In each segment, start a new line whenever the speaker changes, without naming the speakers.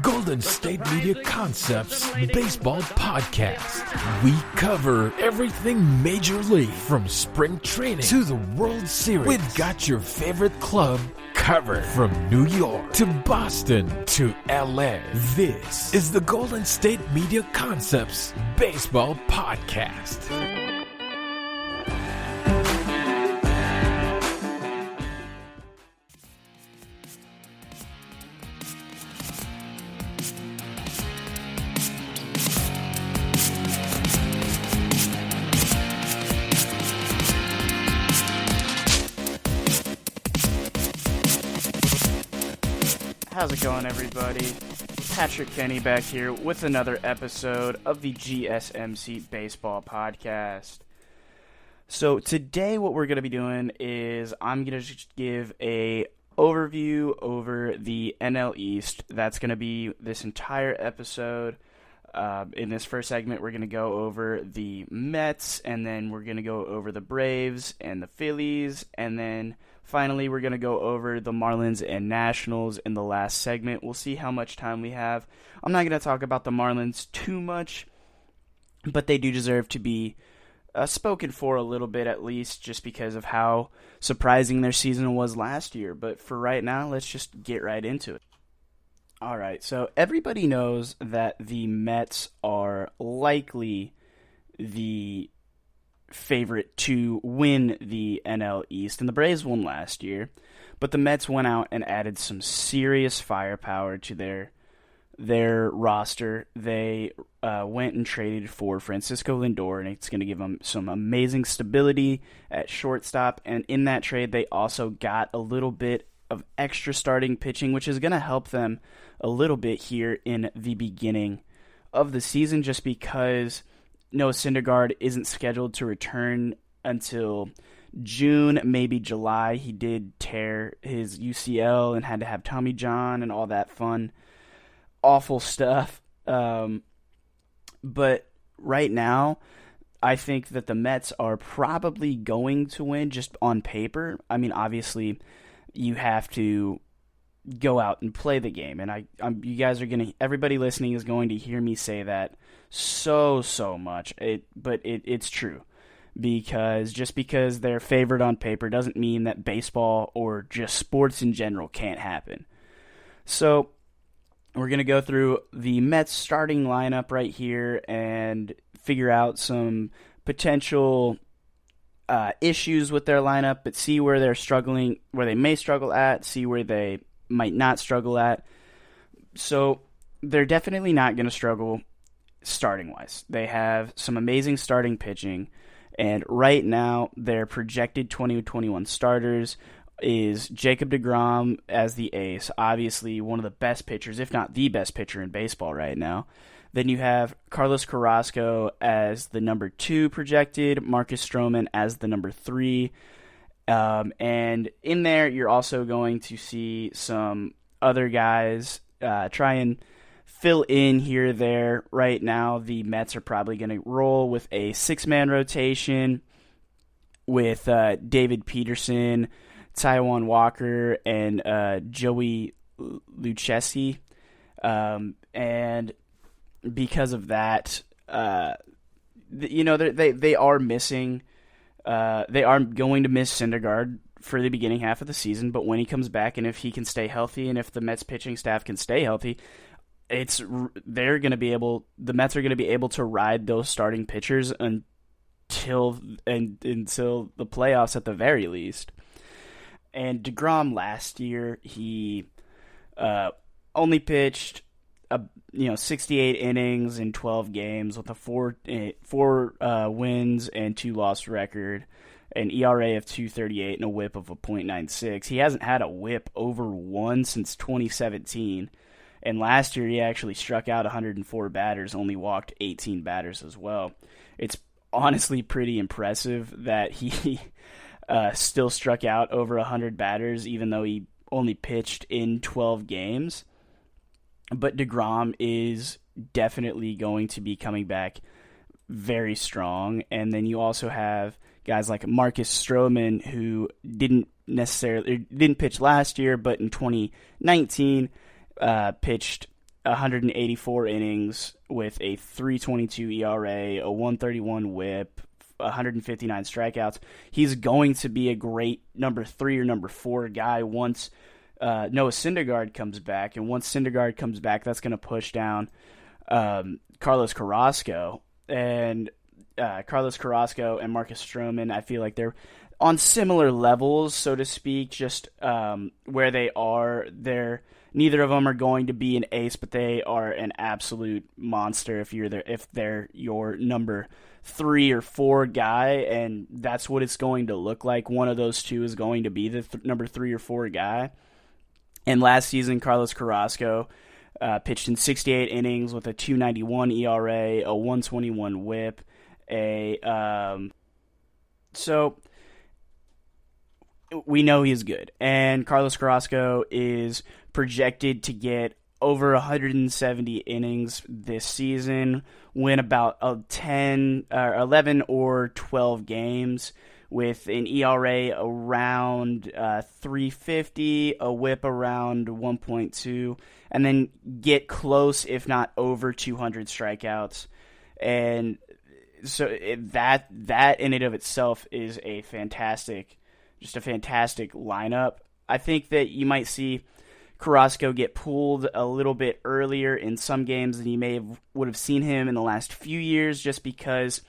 Golden State Media Concepts Baseball Podcast. We cover everything Major League, from spring training to the World Series. We've got your favorite club covered, from New York to Boston to LA. This is the Golden State Media Concepts Baseball Podcast.
How's it going, everybody? Patrick Kenny back here with another episode of the GSMC Baseball Podcast. So today what we're going to be doing is I'm going to just give a overview over the NL East. That's going to be this entire episode. In this first segment, we're going to go over the Mets, and then we're going to go over the Braves and the Phillies, and then finally, we're going to go over the Marlins and Nationals in the last segment. We'll see how much time we have. I'm not going to talk about the Marlins too much, but they do deserve to be spoken for a little bit at least, just because of how surprising their season was last year. But for right now, let's just get right into it. All right, so everybody knows that the Mets are likely the favorite to win the NL East, and the Braves won last year, but the Mets went out and added some serious firepower to their roster. They went and traded for Francisco Lindor, and it's going to give them some amazing stability at shortstop, and in that trade they also got a little bit of extra starting pitching, which is going to help them a little bit here in the beginning of the season, just because Noah Syndergaard isn't scheduled to return until June, maybe July. He did tear his UCL and had to have Tommy John and all that fun, awful stuff. But right now, I think that the Mets are probably going to win just on paper. I mean, obviously, you have to go out and play the game, and you guys are gonna. Everybody listening is going to hear me say that so much. But it's true, because just because they're favored on paper doesn't mean that baseball or just sports in general can't happen. So we're gonna go through the Mets starting lineup right here and figure out some potential issues with their lineup, but see where they're struggling, where they may struggle at, see where they might not struggle at. So they're definitely not going to struggle starting-wise. They have some amazing starting pitching, and right now their projected 2021 starters is Jacob deGrom as the ace, obviously one of the best pitchers, if not the best pitcher in baseball right now. Then you have Carlos Carrasco as the number 2 projected, Marcus Stroman as the number 3. And in there, you're also going to see some other guys try and fill in here or there. Right now, the Mets are probably going to roll with a 6-man rotation with David Peterson, Taijuan Walker, and Joey Lucchesi. And because of that, they are missing. They are going to miss Syndergaard for the beginning half of the season, but when he comes back, and if he can stay healthy, and if the Mets pitching staff can stay healthy, the Mets are going to be able to ride those starting pitchers until the playoffs at the very least. And deGrom last year, he only pitched 68 innings in 12 games with a four wins and 2 loss record, an ERA of 2.38 and a WHIP of a .96. He hasn't had a WHIP over 1 since 2017, and last year he actually struck out 104 batters, only walked 18 batters as well. It's honestly pretty impressive that he still struck out over 100 batters, even though he only pitched in 12 games. But deGrom is definitely going to be coming back very strong. And then you also have guys like Marcus Stroman, who didn't pitch last year, but in 2019 pitched 184 innings with a 3.22 ERA, a 131 WHIP, 159 strikeouts. He's going to be a great number 3 or number 4 guy once Noah Syndergaard comes back. And once Syndergaard comes back, that's going to push down Carlos Carrasco. And Carlos Carrasco and Marcus Stroman, I feel like they're on similar levels, so to speak, just where they are. Neither of them are going to be an ace, but they are an absolute monster if they're your number 3 or 4 guy, and that's what it's going to look like. One of those two is going to be the number 3 or 4 guy. And last season, Carlos Carrasco pitched in 68 innings with a 2.91 ERA, a 1.21 WHIP, so we know he's good. And Carlos Carrasco is projected to get over 170 innings this season, win about 11 or 12 games with an ERA around 3.50, a WHIP around 1.2, and then get close, if not over 200 strikeouts. And so that in and of itself is a fantastic lineup. I think that you might see Carrasco get pulled a little bit earlier in some games than you would have seen him in the last few years, just because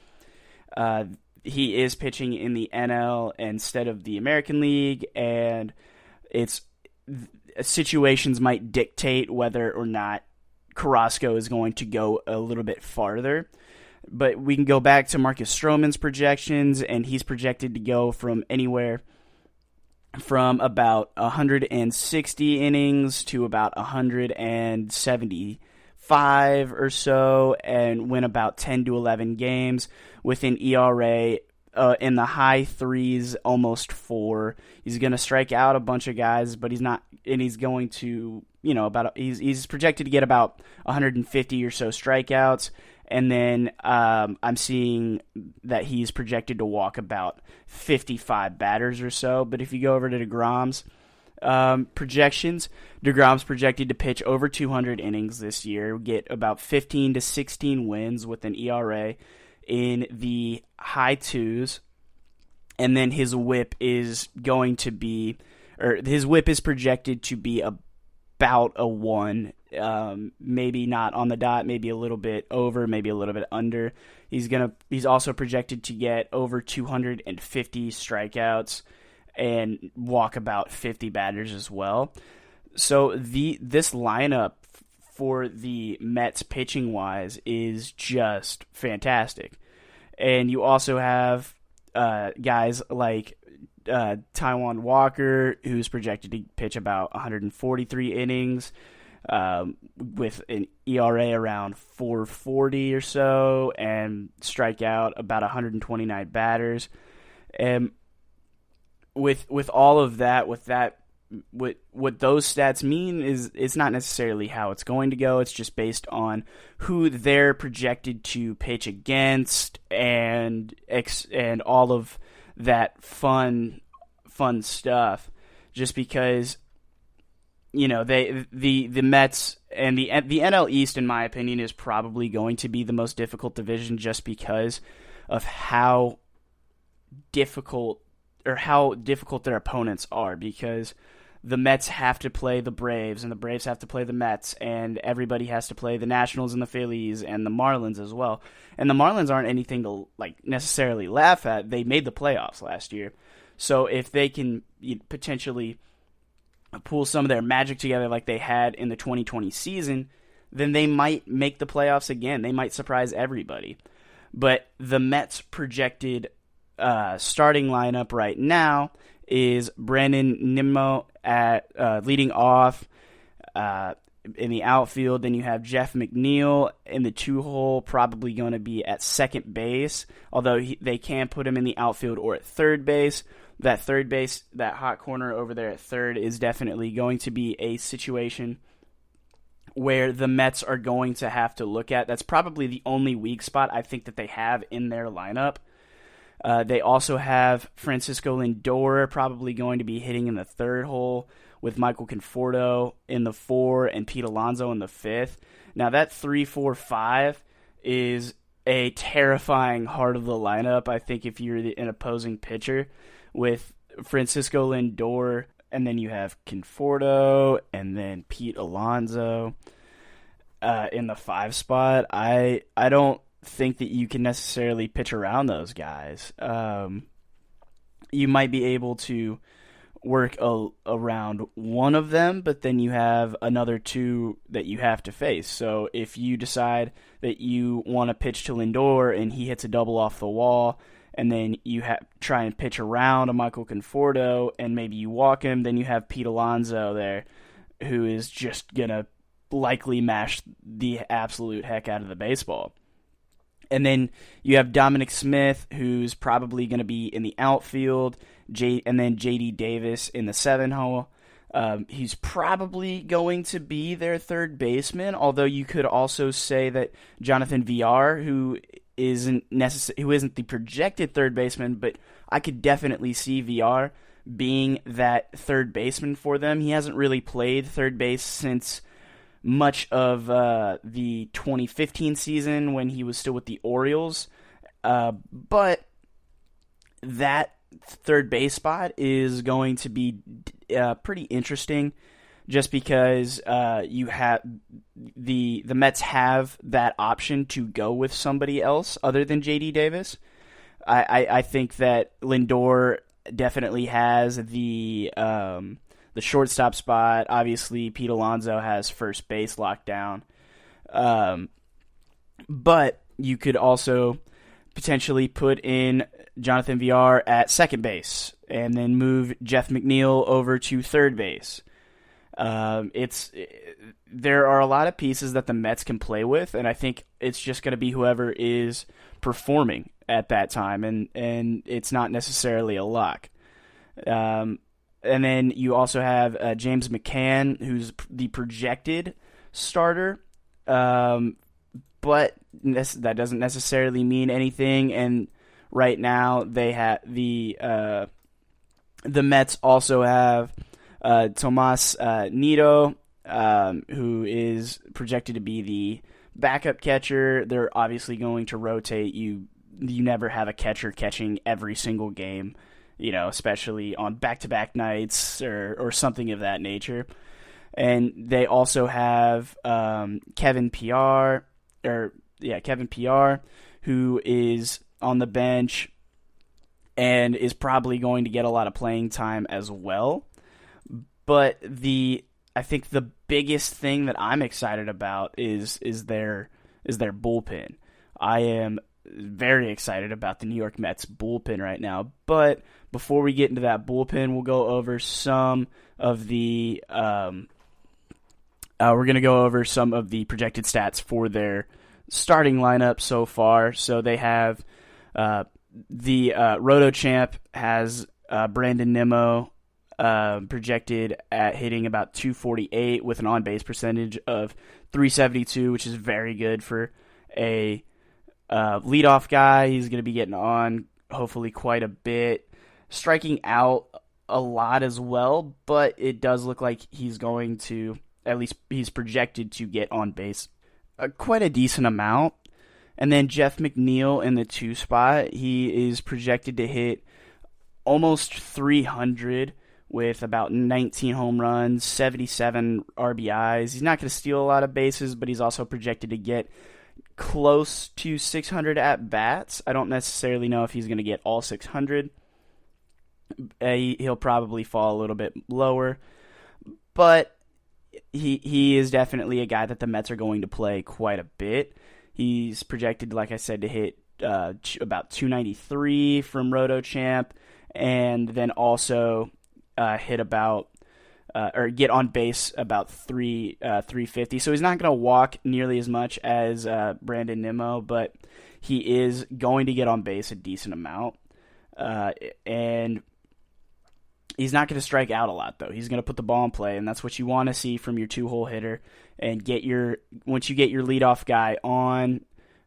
he is pitching in the NL instead of the American League, and situations might dictate whether or not Carrasco is going to go a little bit farther. But we can go back to Marcus Stroman's projections, and he's projected to go from anywhere from about 160 innings to about 175 or so, and win about 10 to 11 games with an ERA in the high 3s, almost 4. He's going to strike out a bunch of guys, but he's not, and he's going to, he's projected to get about 150 or so strikeouts. And then I'm seeing that he's projected to walk about 55 batters or so. But if you go over to DeGrom's projections, DeGrom's projected to pitch over 200 innings this year, get about 15 to 16 wins with an ERA in the high 2s. And then his WHIP is projected to be about a 1. Maybe not on the dot, maybe a little bit over, maybe a little bit under. He's also projected to get over 250 strikeouts and walk about 50 batters as well. So this lineup for the Mets pitching wise is just fantastic. And you also have guys like Taijuan Walker, who's projected to pitch about 143 innings, with an ERA around 4.40 or so, and strike out about 129 batters. And with all of that, what those stats mean is it's not necessarily how it's going to go. It's just based on who they're projected to pitch against and all of that fun stuff. Just because, the Mets and the NL East, in my opinion, is probably going to be the most difficult division, just because of how difficult their opponents are. Because the Mets have to play the Braves, and the Braves have to play the Mets, and everybody has to play the Nationals and the Phillies and the Marlins as well. And the Marlins aren't anything to necessarily laugh at. They made the playoffs last year. So if they can potentially pull some of their magic together like they had in the 2020 season, then they might make the playoffs again. They might surprise everybody. But the Mets' projected starting lineup right now is Brandon Nimmo at leading off in the outfield. Then you have Jeff McNeil in the 2-hole, probably going to be at second base, although they can put him in the outfield or at third base. That third base, that hot corner over there at third, is definitely going to be a situation where the Mets are going to have to look at. That's probably the only weak spot I think that they have in their lineup. They also have Francisco Lindor probably going to be hitting in the third hole, with Michael Conforto in the 4 and Pete Alonso in the 5th. Now that 3-4-5 is a terrifying heart of the lineup, I think, if you're an opposing pitcher, with Francisco Lindor, and then you have Conforto, and then Pete Alonso in the 5 spot. I don't think that you can necessarily pitch around those guys. You might be able to work around one of them, but then you have another 2 that you have to face. So if you decide that you want to pitch to Lindor and he hits a double off the wall, and then you try and pitch around a Michael Conforto and maybe you walk him, then you have Pete Alonso there, who is just going to likely mash the absolute heck out of the baseball. And then you have Dominic Smith, who's probably going to be in the outfield, and then J.D. Davis in the 7 hole. He's probably going to be their third baseman, although you could also say that Jonathan Villar, who isn't the projected third baseman, but I could definitely see Villar being that third baseman for them. He hasn't really played third base since much of the 2015 season when he was still with the Orioles, but that third base spot is going to be pretty interesting, just because you have the Mets have that option to go with somebody else other than J.D. Davis. I think that Lindor definitely has the shortstop spot. Obviously, Pete Alonso has first base locked down. But you could also potentially put in Jonathan Villar at second base and then move Jeff McNeil over to third base. There are a lot of pieces that the Mets can play with, and I think it's just going to be whoever is performing at that time, and it's not necessarily a lock. And then you also have James McCann, who's the projected starter, but that doesn't necessarily mean anything. And right now, they have the Mets also have Tomas Nido, who is projected to be the backup catcher. They're obviously going to rotate. You never have a catcher catching every single game, especially on back-to-back nights or something of that nature. And they also have Kevin Pillar, who is on the bench and is probably going to get a lot of playing time as well. But I think the biggest thing that I'm excited about is their bullpen. I am very excited about the New York Mets bullpen right now. But before we get into that bullpen, we'll go over some of the projected stats for their starting lineup so far. So they have the Roto Champ has Brandon Nimmo projected at hitting about 248 with an on-base percentage of 372, which is very good for a leadoff guy. He's going to be getting on hopefully quite a bit, striking out a lot as well, but it does look like he's going to, at least he's projected to get on base quite a decent amount. And then Jeff McNeil in the 2 spot, he is projected to hit almost 300 with about 19 home runs, 77 RBIs. He's not going to steal a lot of bases, but he's also projected to get close to 600 at-bats. I don't necessarily know if he's going to get all 600. He'll probably fall a little bit lower, but he is definitely a guy that the Mets are going to play quite a bit. He's projected, like I said, to hit about 293 from Roto Champ, and then also hit about or get on base about 350. So he's not going to walk nearly as much as Brandon Nimmo, but he is going to get on base a decent amount, and he's not going to strike out a lot, though. He's going to put the ball in play, and that's what you want to see from your 2-hole hitter. And once you get your leadoff guy on,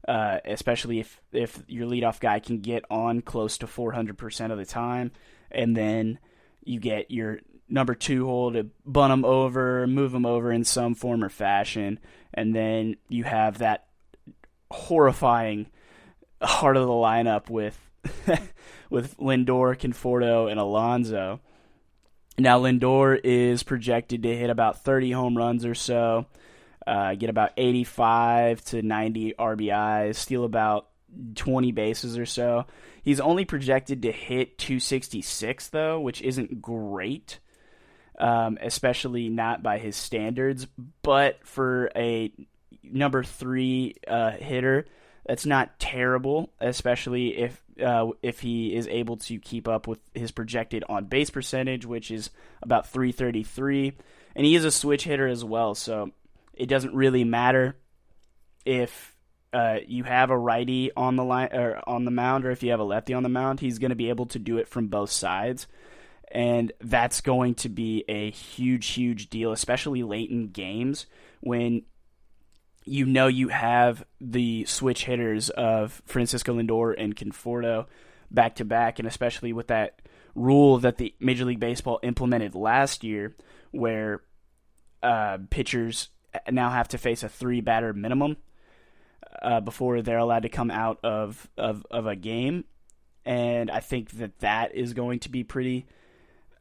especially if your leadoff guy can get on close to 400% of the time, and then you get your number 2 hole to bunt him over, move him over in some form or fashion, and then you have that horrifying heart of the lineup with with Lindor, Conforto, and Alonso. Now Lindor is projected to hit about 30 home runs or so, get about 85 to 90 RBIs, steal about 20 bases or so. He's only projected to hit 266 though, which isn't great, especially not by his standards. But for a number 3 hitter, that's not terrible, especially if he is able to keep up with his projected on-base percentage, which is about 333. And he is a switch hitter as well, so it doesn't really matter if you have a righty on the line or on the mound, or if you have a lefty on the mound. He's going to be able to do it from both sides, and that's going to be a huge deal, especially late in games when you know you have the switch hitters of Francisco Lindor and Conforto back to back, and especially with that rule that the Major League Baseball implemented last year, where pitchers now have to face a 3-batter minimum before they're allowed to come out of a game. And I think that is going to be pretty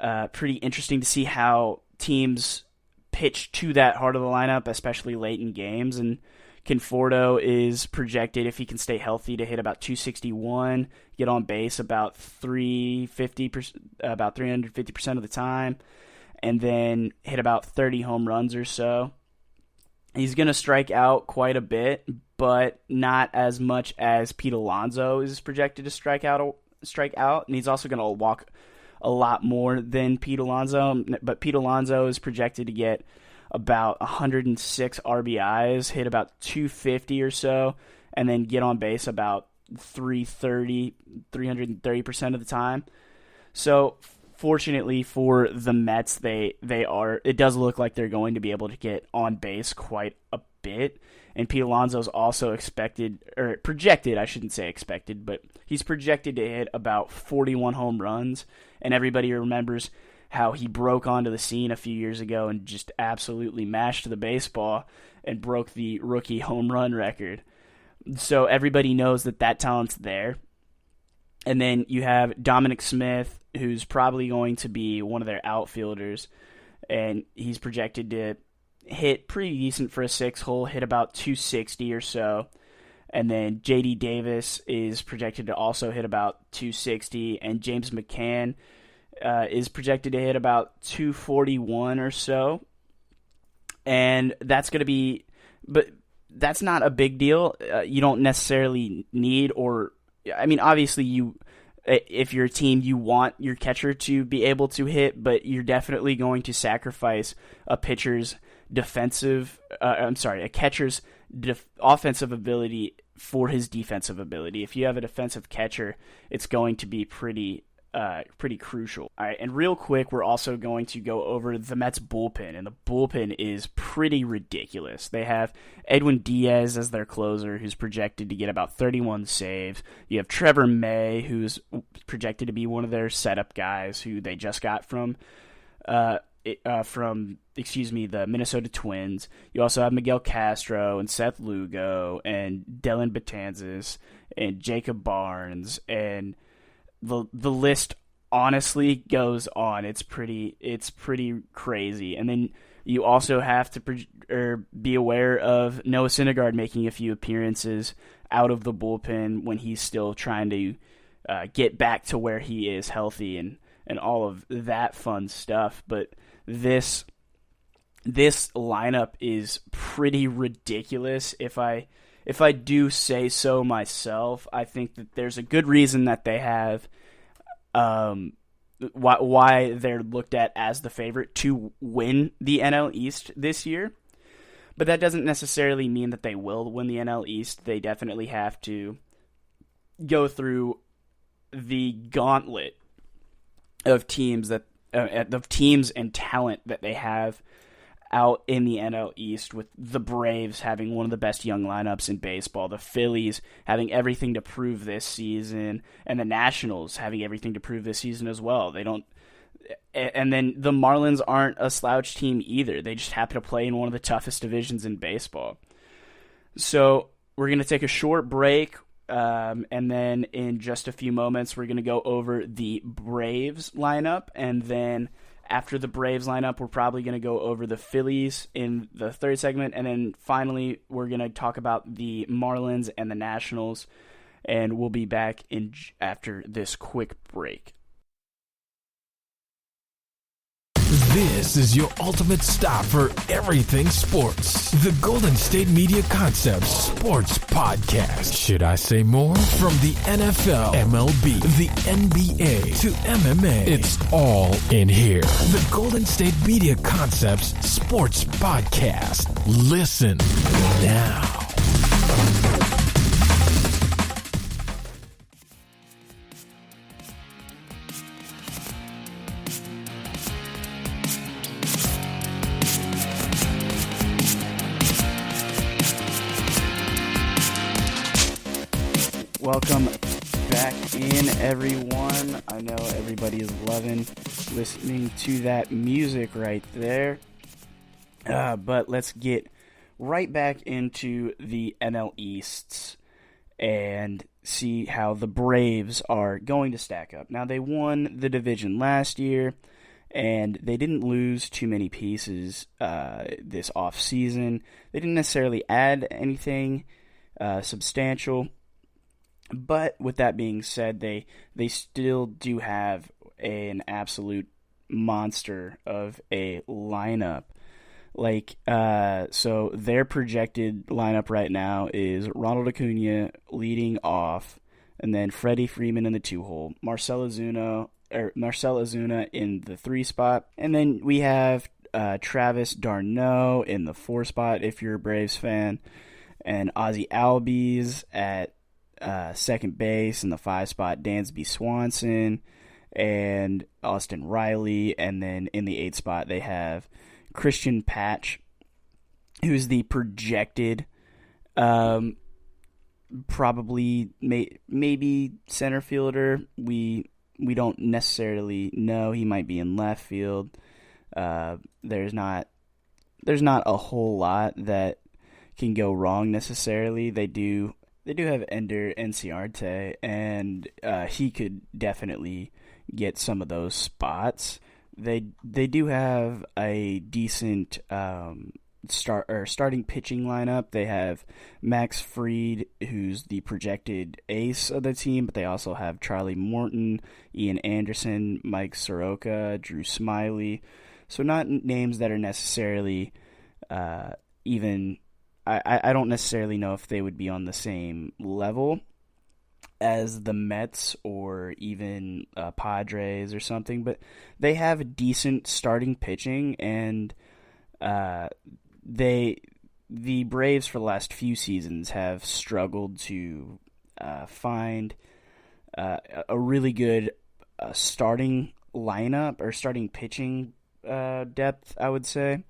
interesting to see how teams pitch to that heart of the lineup, especially late in games. And Conforto is projected, if he can stay healthy, to hit about 261, get on base about 350% of the time, and then hit about 30 home runs or so. He's going to strike out quite a bit, but not as much as Pete Alonso is projected to strike out, and he's also going to walk a lot more than Pete Alonso. But Pete Alonso is projected to get about 106 RBIs, hit about 250 or so, and then get on base about 330% of the time. So fortunately for the Mets, it does look like they're going to be able to get on base quite a bit. And Pete Alonso is also projected, I shouldn't say expected, but he's projected to hit about 41 home runs. And everybody remembers how he broke onto the scene a few years ago and just absolutely mashed the baseball and broke the rookie home run record. So everybody knows that talent's there. And then you have Dominic Smith, who's probably going to be one of their outfielders, and he's projected to hit pretty decent for a 6-hole, hit about 260 or so. And then J.D. Davis is projected to also hit about 260, and James McCann is projected to hit about 241 or so. And that's going to be, but that's not a big deal. You don't necessarily need, obviously if you're a team, you want your catcher to be able to hit, but you're definitely going to sacrifice a catcher's offensive ability for his defensive ability. If you have a defensive catcher, it's going to be pretty crucial. All right, and real quick, we're also going to go over the Mets bullpen, and the bullpen is pretty ridiculous. They have Edwin Diaz as their closer, who's projected to get about 31 saves. You have Trevor May, who's projected to be one of their setup guys, who they just got from the Minnesota Twins. You also have Miguel Castro and Seth Lugo and Dylan Betances and Jacob Barnes, and the list honestly goes on. It's pretty crazy. And then you also have to be aware of Noah Syndergaard making a few appearances out of the bullpen when he's still trying to get back to where he is healthy and all of that fun stuff. But this lineup is pretty ridiculous. If I do say so myself, I think that there's a good reason that they have why they're looked at as the favorite to win the NL East this year. But that doesn't necessarily mean that they will win the NL East. They definitely have to go through the gauntlet of teams and talent that they have out in the NL East, with the Braves having one of the best young lineups in baseball, the Phillies having everything to prove this season, and the Nationals having everything to prove this season as well. And then the Marlins aren't a slouch team either. They just happen to play in one of the toughest divisions in baseball. So we're going to take a short break, and then in just a few moments, we're going to go over the Braves lineup. And then after the Braves lineup, we're probably going to go over the Phillies in the third segment. And then finally, we're going to talk about the Marlins and the Nationals. And we'll be back after this quick break.
This is your ultimate stop for everything sports. The Golden State Media Concepts Sports Podcast. Should I say more? From the NFL, MLB, the NBA to MMA, it's all in here. The Golden State Media Concepts Sports Podcast. Listen now.
Welcome back in, everyone. I know everybody is loving listening to that music right there. But let's get right back into the NL Easts and see how the Braves are going to stack up. Now, they won the division last year, and they didn't lose too many pieces this offseason. They didn't necessarily add anything substantial. But with that being said, they still do have an absolute monster of a lineup. So their projected lineup right now is Ronald Acuna leading off, and then Freddie Freeman in the 2-hole, Marcell Ozuna in the 3 spot, and then we have Travis d'Arnaud in the 4 spot if you're a Braves fan, and Ozzie Albies at second base in the 5 spot, Dansby Swanson and Austin Riley, and then in the 8 spot they have Christian Patch, who's the projected probably maybe center fielder. We don't necessarily know. He might be in left field. There's not a whole lot that can go wrong necessarily. They do have Ender Inciarte, and he could definitely get some of those spots. They do have a decent starting pitching lineup. They have Max Fried, who's the projected ace of the team, but they also have Charlie Morton, Ian Anderson, Mike Soroka, Drew Smyly. So not names that are necessarily even... I don't necessarily know if they would be on the same level as the Mets or even Padres or something, but they have a decent starting pitching, and the Braves for the last few seasons have struggled to find a really good starting lineup or starting pitching depth, I would say,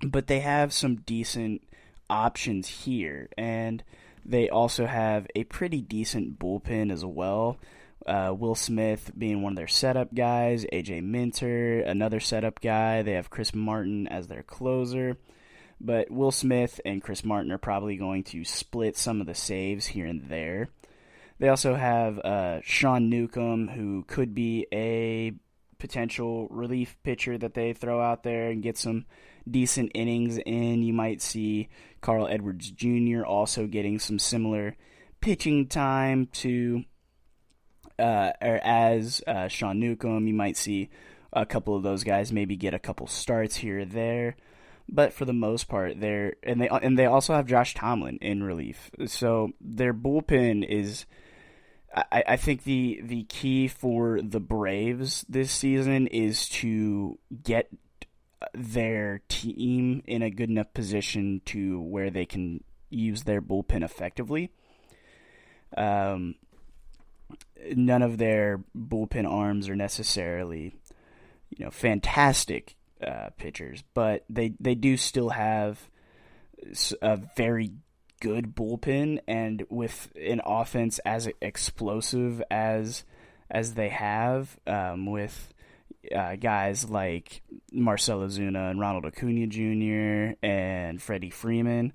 but they have some decent options here, and they also have a pretty decent bullpen as well. Will Smith being one of their setup guys, AJ Minter, another setup guy. They have Chris Martin as their closer, but Will Smith and Chris Martin are probably going to split some of the saves here and there. They also have Sean Newcomb, who could be a potential relief pitcher that they throw out there and get some decent innings in. You might see Carl Edwards Jr. also getting some similar pitching time to as Sean Newcomb. You might see a couple of those guys maybe get a couple starts here or there, but for the most part, they also have Josh Tomlin in relief. So their bullpen is, I think the key for the Braves this season is to get their team in a good enough position to where they can use their bullpen effectively. None of their bullpen arms are necessarily, fantastic pitchers, but they do still have a very good bullpen, and with an offense as explosive as they have, with guys like Marcell Ozuna and Ronald Acuna Jr. and Freddie Freeman.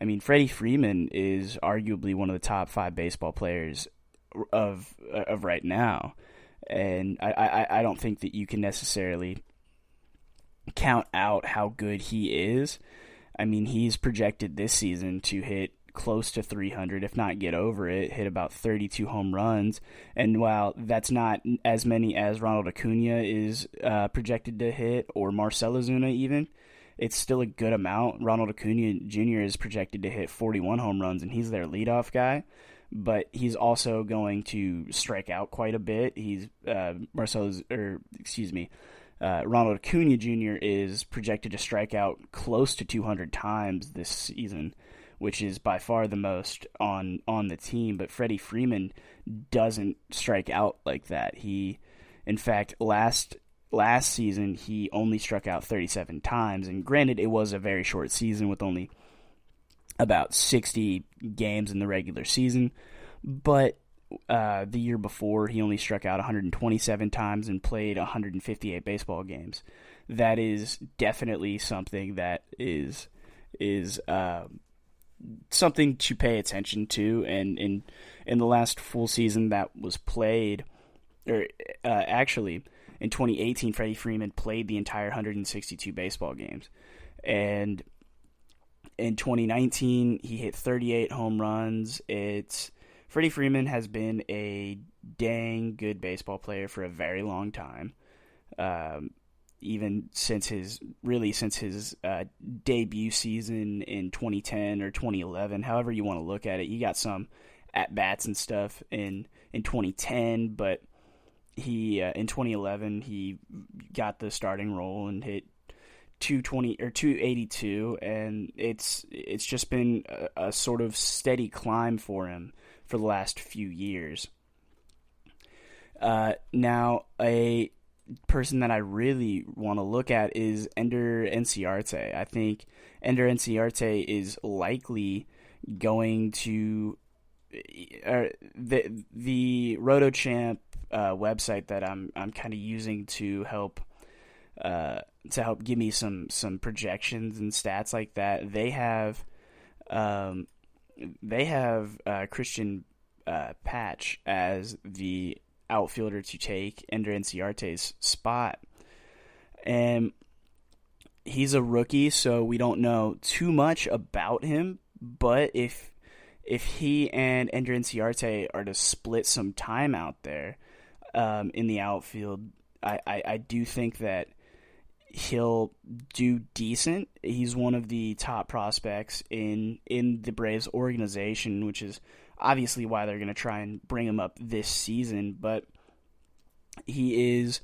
I mean, Freddie Freeman is arguably one of the top 5 baseball players of right now, and I don't think that you can necessarily count out how good he is. I mean, he's projected this season to hit close to 300, if not get over it, hit about 32 home runs. And while that's not as many as Ronald Acuna is projected to hit, or Marcell Ozuna even, it's still a good amount. Ronald Acuna Jr. is projected to hit 41 home runs, and he's their leadoff guy. But he's also going to strike out quite a bit. Ronald Acuna Jr. is projected to strike out close to 200 times this season, which is by far the most on the team. But Freddie Freeman doesn't strike out like that. He, in fact, last season, he only struck out 37 times. And granted, it was a very short season with only about 60 games in the regular season. But the year before, he only struck out 127 times and played 158 baseball games. That is definitely something that is something to pay attention to. And in the last full season that was played, actually in 2018, Freddie Freeman played the entire 162 baseball games. And in 2019, he hit 38 home runs. Freddie Freeman has been a dang good baseball player for a very long time. Even since his debut season in 2010 or 2011, however you want to look at it. He got some at-bats and stuff in 2010, but he in 2011 he got the starting role and hit 220 or 282, and it's just been a sort of steady climb for him for the last few years. Now, a person that I really want to look at is Ender Inciarte. I think Ender Inciarte is likely going to the RotoChamp website that I'm kind of using to help give me some projections and stats like that. They have Christian Patch as the outfielder to take Ender Inciarte's spot. And he's a rookie, so we don't know too much about him, but if he and Ender Inciarte are to split some time out there in the outfield, I do think that he'll do decent. He's one of the top prospects in the Braves organization, which is obviously why they're going to try and bring him up this season, but he is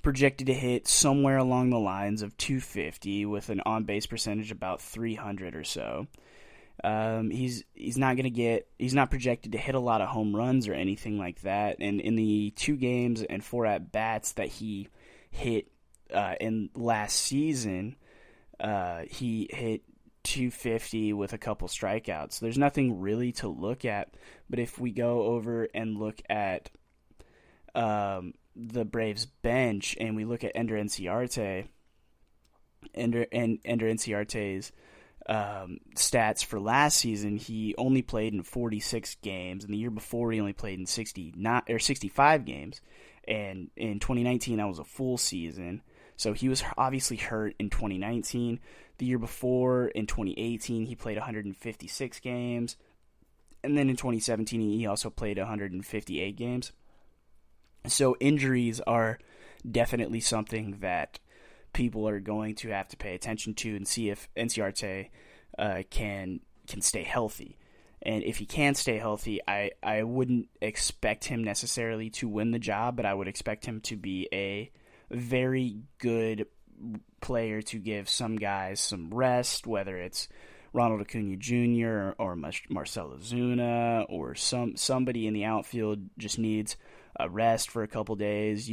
projected to hit somewhere along the lines of 250 with an on-base percentage about 300 or so. He's not projected to hit a lot of home runs or anything like that, and in the 2 games and 4 at-bats that he hit in last season, he hit 250 with a couple strikeouts. There's nothing really to look at, but if we go over and look at the Braves bench and we look at Ender Inciarte's stats for last season, he only played in 46 games, and the year before he only played in 65 games, and in 2019 that was a full season. So he was obviously hurt in 2019. The year before, in 2018, he played 156 games. And then in 2017, he also played 158 games. So injuries are definitely something that people are going to have to pay attention to and see if Inciarte can stay healthy. And if he can stay healthy, I wouldn't expect him necessarily to win the job, but I would expect him to be a very good player to give some guys some rest, whether it's Ronald Acuna Jr. or Marcell Ozuna, or somebody in the outfield just needs a rest for a couple days.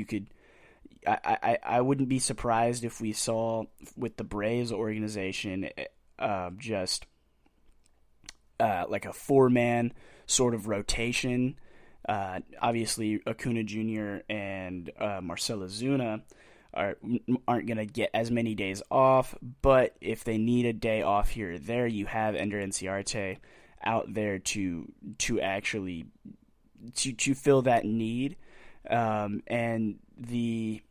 I wouldn't be surprised if we saw with the Braves organization just like a 4-man sort of rotation. Obviously, Acuna Jr. and Marcell Ozuna aren't going to get as many days off, but if they need a day off here or there, you have Ender Inciarte out there to actually to fill that need. And the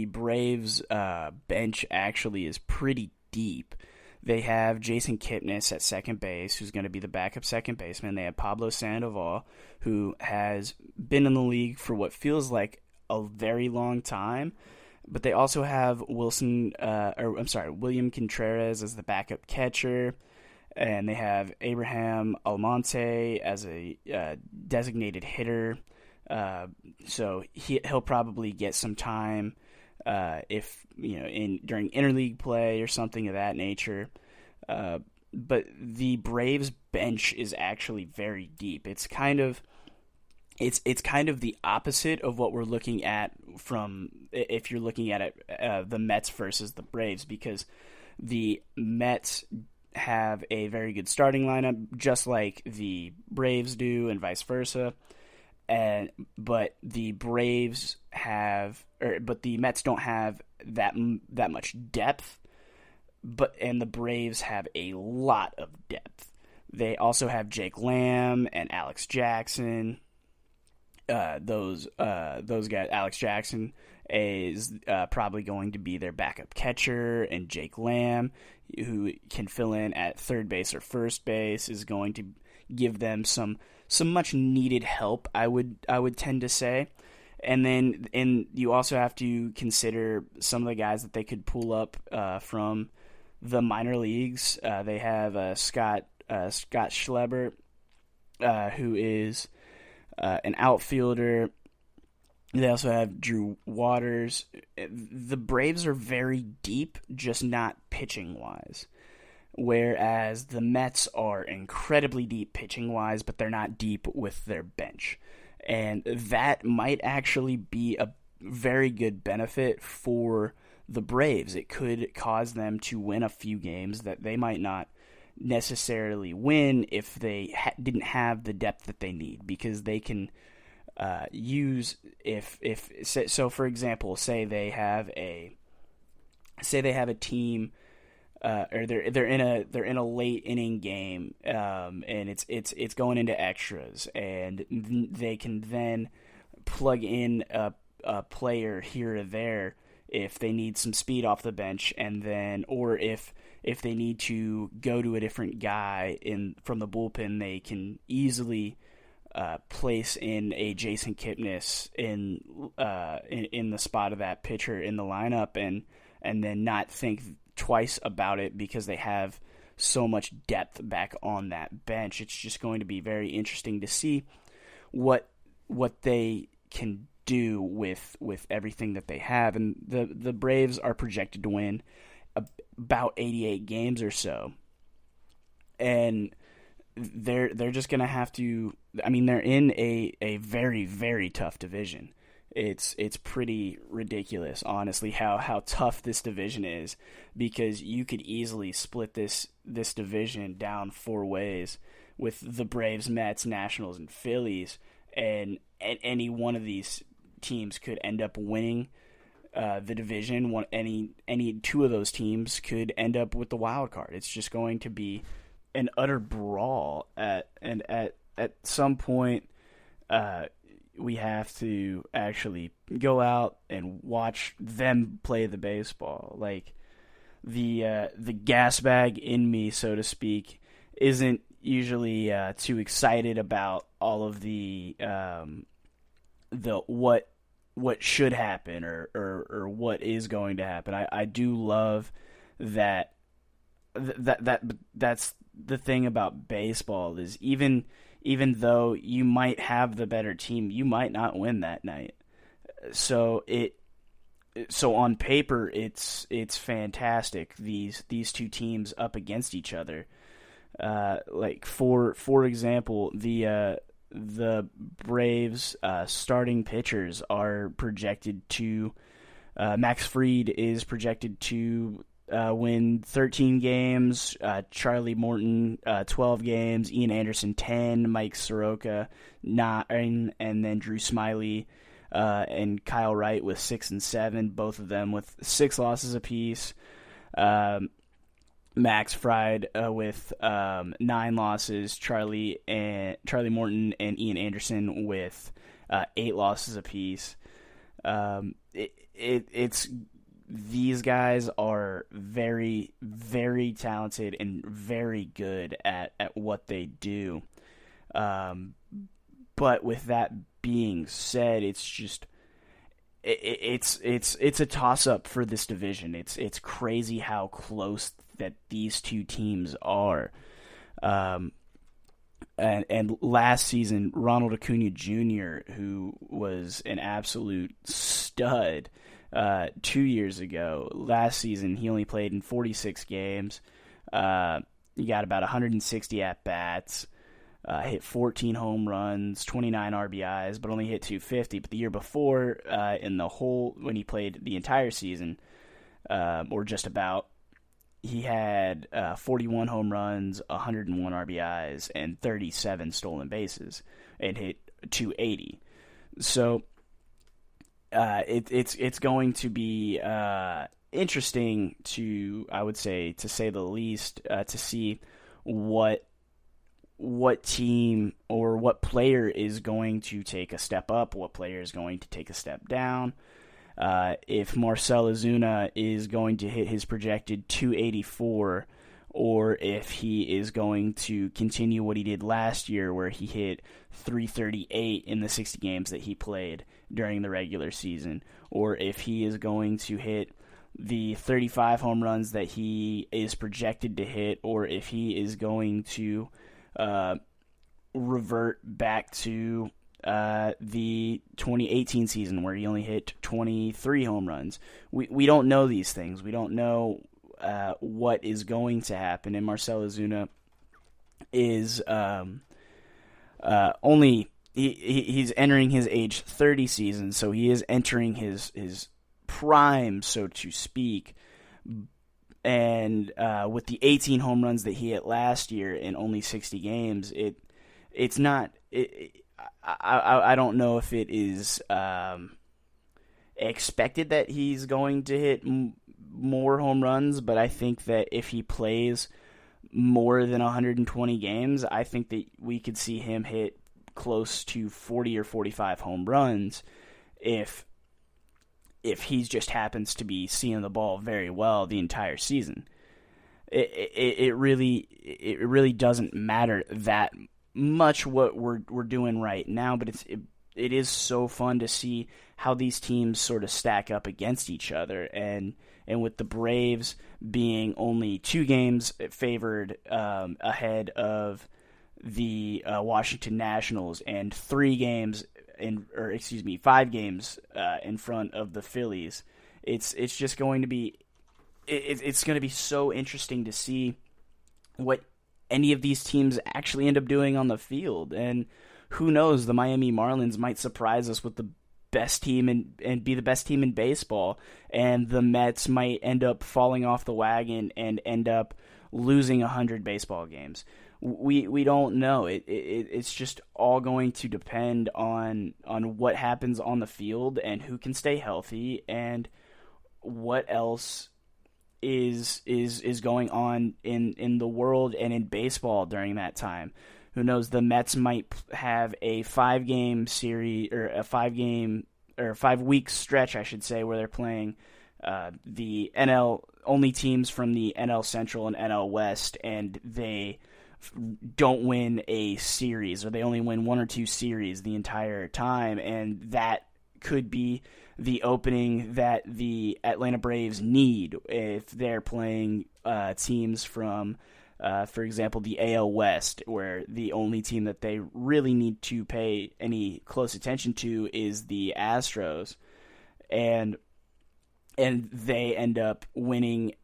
Braves bench actually is pretty deep. They have Jason Kipnis at second base, who's going to be the backup second baseman. They have Pablo Sandoval, who has been in the league for what feels like a very long time. But they also have William Contreras as the backup catcher. And they have Abraham Almonte as a designated hitter. So he'll probably get some time if during interleague play or something of that nature. But the Braves bench is actually very deep. It's kind of the opposite of what we're looking at if you're looking at it, the Mets versus the Braves, because the Mets have a very good starting lineup, just like the Braves do, and vice versa. But the Mets don't have that much depth. And the Braves have a lot of depth. They also have Jake Lamb and Alex Jackson. Those guys. Alex Jackson is probably going to be their backup catcher, and Jake Lamb, who can fill in at third base or first base, is going to give them some much needed help, I would tend to say. And you also have to consider some of the guys that they could pull up from the minor leagues. They have Scott Schleber, who is an outfielder. They also have Drew Waters. The Braves are very deep, just not pitching-wise. Whereas the Mets are incredibly deep pitching-wise, but they're not deep with their bench. And that might actually be a very good benefit for the Braves. It could cause them to win a few games that they might not necessarily win if they didn't have the depth that they need, because they can use so for example, say they have a team, or they're in a late inning game, and it's going into extras, and they can then plug in a player here or there if they need some speed off the bench, and then, or if they need to go to a different guy from the bullpen, they can easily place in a Jason Kipnis in the spot of that pitcher in the lineup, and then not think twice about it because they have so much depth back on that bench. It's just going to be very interesting to see what they can do with everything that they have. And the Braves are projected to win about 88 games or so, and they're just going to have to. I mean, they're in a very, very tough division. It's pretty ridiculous, honestly, how tough this division is, because you could easily split this division down four ways with the Braves, Mets, Nationals, and Phillies, and any one of these teams could end up winning the division. Any two of those teams could end up with the wild card. It's just going to be an utter brawl at some point. We have to actually go out and watch them play the baseball. Like, the gas bag in me, so to speak, isn't usually too excited about all of the what should happen or what is going to happen. I do love that's the thing about baseball, is even though you might have the better team, you might not win that night. So on paper, it's fantastic, these two teams up against each other. Like for example, the Braves starting pitchers are projected to Max Fried is projected to win 13 games, Charlie Morton 12 games, Ian Anderson 10, Mike Soroka 9, and then Drew Smiley and Kyle Wright with 6 and 7, both of them with 6 losses apiece. Max Fried with 9 losses. Charlie Morton and Ian Anderson with 8 losses apiece. It's these guys are very, very talented and very good at what they do. But with that being said, it's just it's a toss up for this division. It's crazy how close that these two teams are. And last season, Ronald Acuna Jr., who was an absolute stud 2 years ago, last season he only played in 46 games. He got about 160 at-bats, hit 14 home runs, 29 RBIs, but only hit 250. But the year before, when he played the entire season, or just about, he had 41 home runs, 101 RBIs, and 37 stolen bases, and hit 280. So it's going to be interesting to say the least, to see what team or what player is going to take a step up, what player is going to take a step down. If Marcell Ozuna is going to hit his projected 284, or if he is going to continue what he did last year where he hit 338 in the 60 games that he played during the regular season, or if he is going to hit the 35 home runs that he is projected to hit, or if he is going to revert back to the 2018 season where he only hit 23 home runs. We don't know these things. We don't know what is going to happen. And Marcell Ozuna is he's entering his age 30 season, so he is entering his prime, so to speak. And with the 18 home runs that he hit last year in only 60 games, it's not. I don't know if it is expected that he's going to hit more home runs, but I think that if he plays more than 120 games, I think that we could see him hit close to 40 or 45 home runs if he just happens to be seeing the ball very well the entire season. It really doesn't matter that much what we're doing right now, but it is so fun to see how these teams sort of stack up against each other, and with the Braves being only 2 games favored ahead of the Washington Nationals and 5 games in front of the Phillies, it's just going to be it's going to be so interesting to see what any of these teams actually end up doing on the field. And who knows, the Miami Marlins might surprise us with the best team and be the best team in baseball, and the Mets might end up falling off the wagon and end up losing 100 baseball games. We don't know. It's just all going to depend on what happens on the field and who can stay healthy and what else is going on in the world and in baseball during that time. Who knows? The Mets might have a 5-game series, or a 5-week stretch, I should say, where they're playing the NL only teams from the NL Central and NL West, and they don't win a series, or they only win 1 or 2 series the entire time, and that could be the opening that the Atlanta Braves need if they're playing teams from, for example, the AL West, where the only team that they really need to pay any close attention to is the Astros, and they end up winning,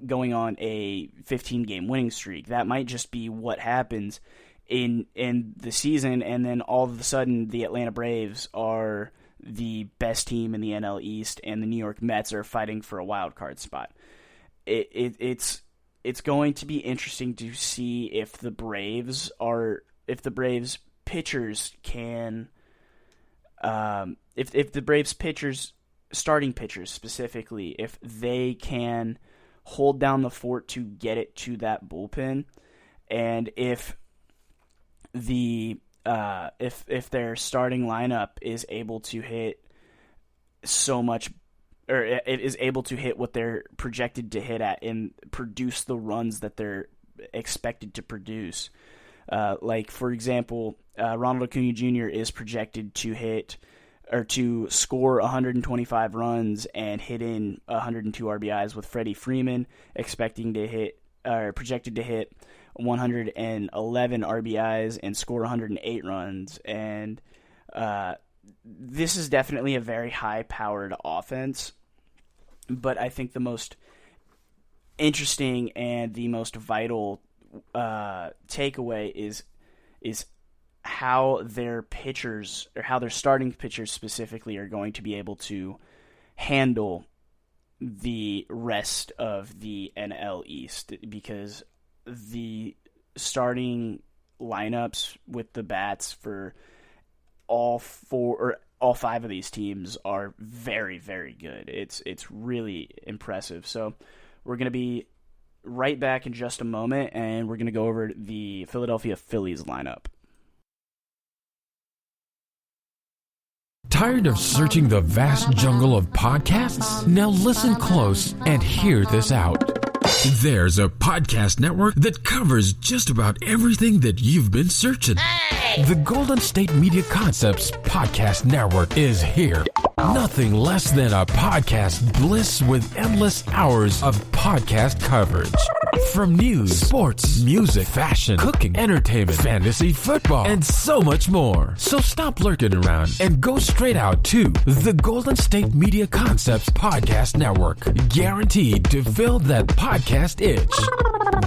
going on a 15-game winning streak. That might just be what happens in the season, and then all of a sudden the Atlanta Braves are the best team in the NL East, and the New York Mets are fighting for a wild card spot. It's going to be interesting to see if the Braves pitchers can if the Braves pitchers, starting pitchers specifically, if they can hold down the fort to get it to that bullpen, and if if their starting lineup is able to hit so much, or it is able to hit what they're projected to hit at and produce the runs that they're expected to produce. Like, for example, Ronald Acuna Jr. is projected to hit or to score 125 runs and hit in 102 RBIs, with Freddie Freeman projected to hit 111 RBIs and score 108 runs. And this is definitely a very high-powered offense, but I think the most interesting and the most vital takeaway is how their pitchers, or how their starting pitchers specifically, are going to be able to handle the rest of the NL East, because the starting lineups with the bats for all five of these teams are very, very good. It's really impressive. So we're going to be right back in just a moment, and we're going to go over the Philadelphia Phillies lineup.
Tired of searching the vast jungle of podcasts? Now listen close and hear this out. There's a podcast network that covers just about everything that you've been searching. Hey! The Golden State Media Concepts Podcast Network is here. Nothing less than a podcast bliss with endless hours of podcast coverage. From news, sports, music, fashion, cooking, entertainment, fantasy, football, and so much more. So stop lurking around and go straight out to the Golden State Media Concepts Podcast Network. Guaranteed to fill that podcast itch.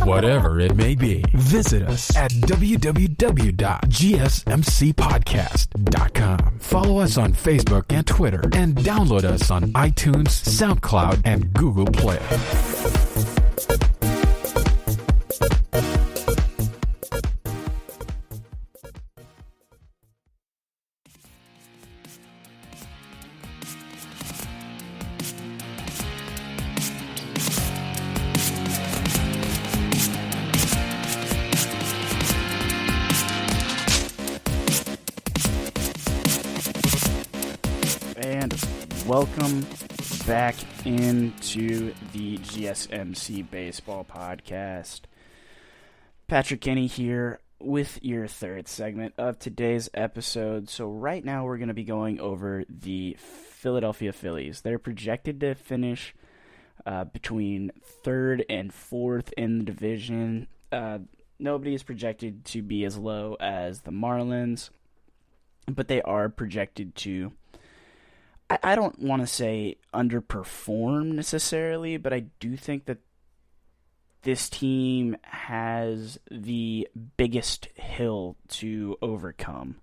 Whatever it may be. Visit us at www.gsmcpodcast.com. Follow us on Facebook and Twitter, and download us on iTunes, SoundCloud, and Google Play.
Welcome back into the GSMC Baseball Podcast. Patrick Kenny here with your third segment of today's episode. So right now we're going to be going over the Philadelphia Phillies. They're projected to finish between third and fourth in the division. Nobody is projected to be as low as the Marlins, but they are projected to, I don't want to say underperform necessarily, but I do think that this team has the biggest hill to overcome.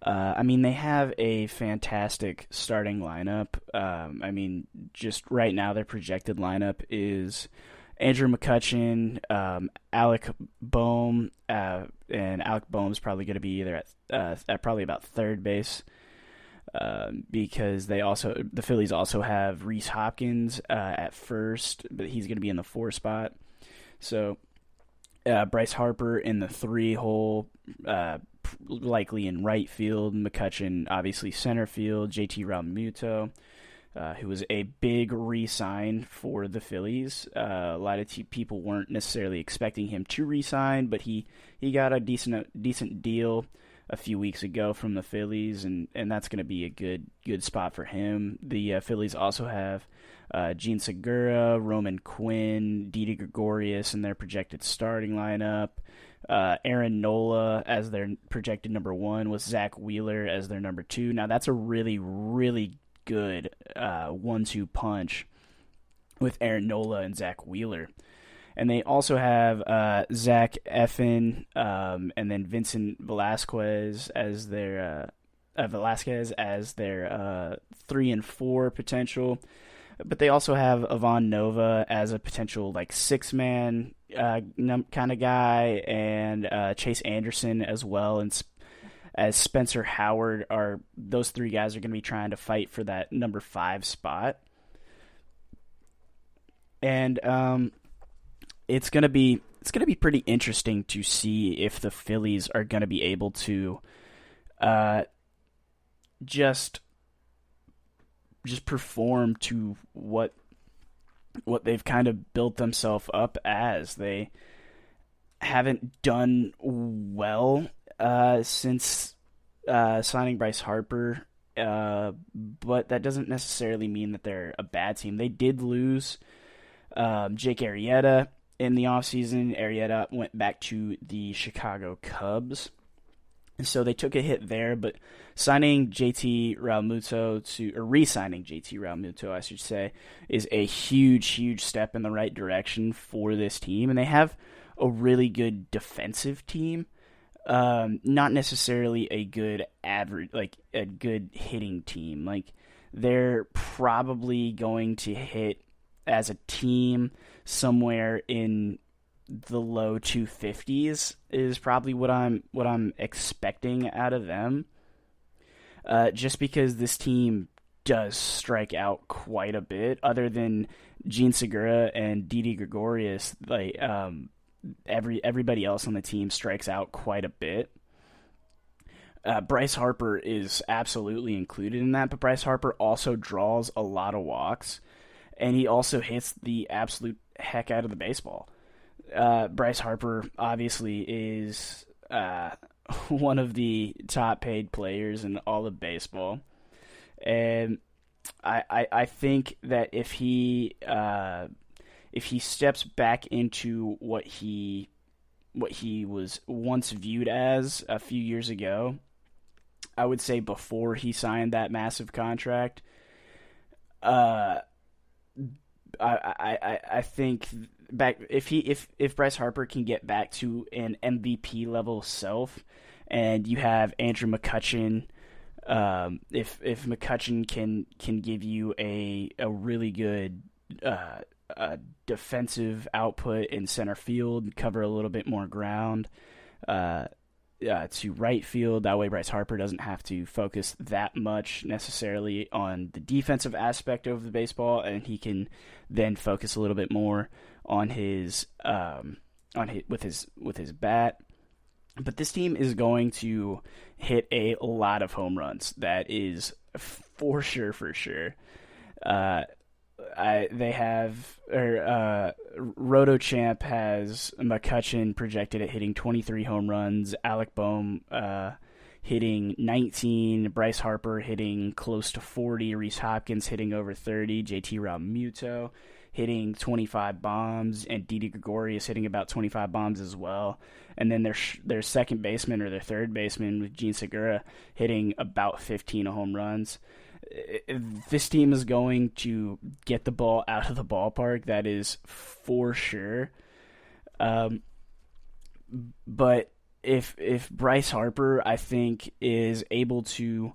I mean, they have a fantastic starting lineup. I mean, just right now their projected lineup is Andrew McCutchen, Alec Boehm, and Alec Boehm's probably going to be either at probably about third base. Because the Phillies also have Rhys Hopkins at first, but he's going to be in the 4 spot. So Bryce Harper in the 3 hole, likely in right field. McCutchen obviously center field. JT Realmuto, who was a big re-sign for the Phillies. A lot of people weren't necessarily expecting him to re-sign, but he got a decent deal a few weeks ago from the Phillies, and that's going to be a good spot for him. The Phillies also have Gene Segura, Roman Quinn, Didi Gregorius in their projected starting lineup. Aaron Nola as their projected number 1, with Zach Wheeler as their number 2. Now that's a really, really good 1-2 punch with Aaron Nola and Zach Wheeler. And they also have Zach Eflin and then Vincent Velasquez as their 3 and 4 potential. But they also have Ivan Nova as a potential like 6-man kind of guy, and Chase Anderson as well, and as Spencer Howard those three guys are going to be trying to fight for that number 5 spot. And it's going to be pretty interesting to see if the Phillies are going to be able to just perform to what they've kind of built themselves up as. They haven't done well since signing Bryce Harper, but that doesn't necessarily mean that they're a bad team. They did lose Jake Arrieta in the offseason. Arrieta went back to the Chicago Cubs, so they took a hit there, but re-signing JT Realmuto, I should say, is a huge step in the right direction for this team, and they have a really good defensive team. Not necessarily a good hitting team. Like, they're probably going to hit as a team somewhere in the low 250s is probably what I'm expecting out of them. Just because this team does strike out quite a bit, other than Gene Segura and Didi Gregorius, like everybody else on the team strikes out quite a bit. Bryce Harper is absolutely included in that, but Bryce Harper also draws a lot of walks, and he also hits the absolute heck out of the baseball. Bryce Harper obviously is one of the top paid players in all of baseball, and I think that if he steps back into what he was once viewed as a few years ago, I would say before he signed that massive contract, I think back if Bryce Harper can get back to an MVP level self, and you have Andrew McCutchen, if McCutchen can give you a really good defensive output in center field, cover a little bit more ground to right field. That way Bryce Harper doesn't have to focus that much necessarily on the defensive aspect of the baseball, and he can then focus a little bit more on his with his bat. But this team is going to hit a lot of home runs. That is for sure. RotoChamp has McCutchen projected at hitting 23 home runs, Alec Bohm hitting 19, Bryce Harper hitting close to 40, Rhys Hopkins hitting over 30, JT Realmuto hitting 25 bombs, and Didi Gregorius hitting about 25 bombs as well. And then their second baseman or their third baseman with Gene Segura hitting about 15 home runs. This team is going to get the ball out of the ballpark, that is for sure. But if Bryce Harper, I think, is able to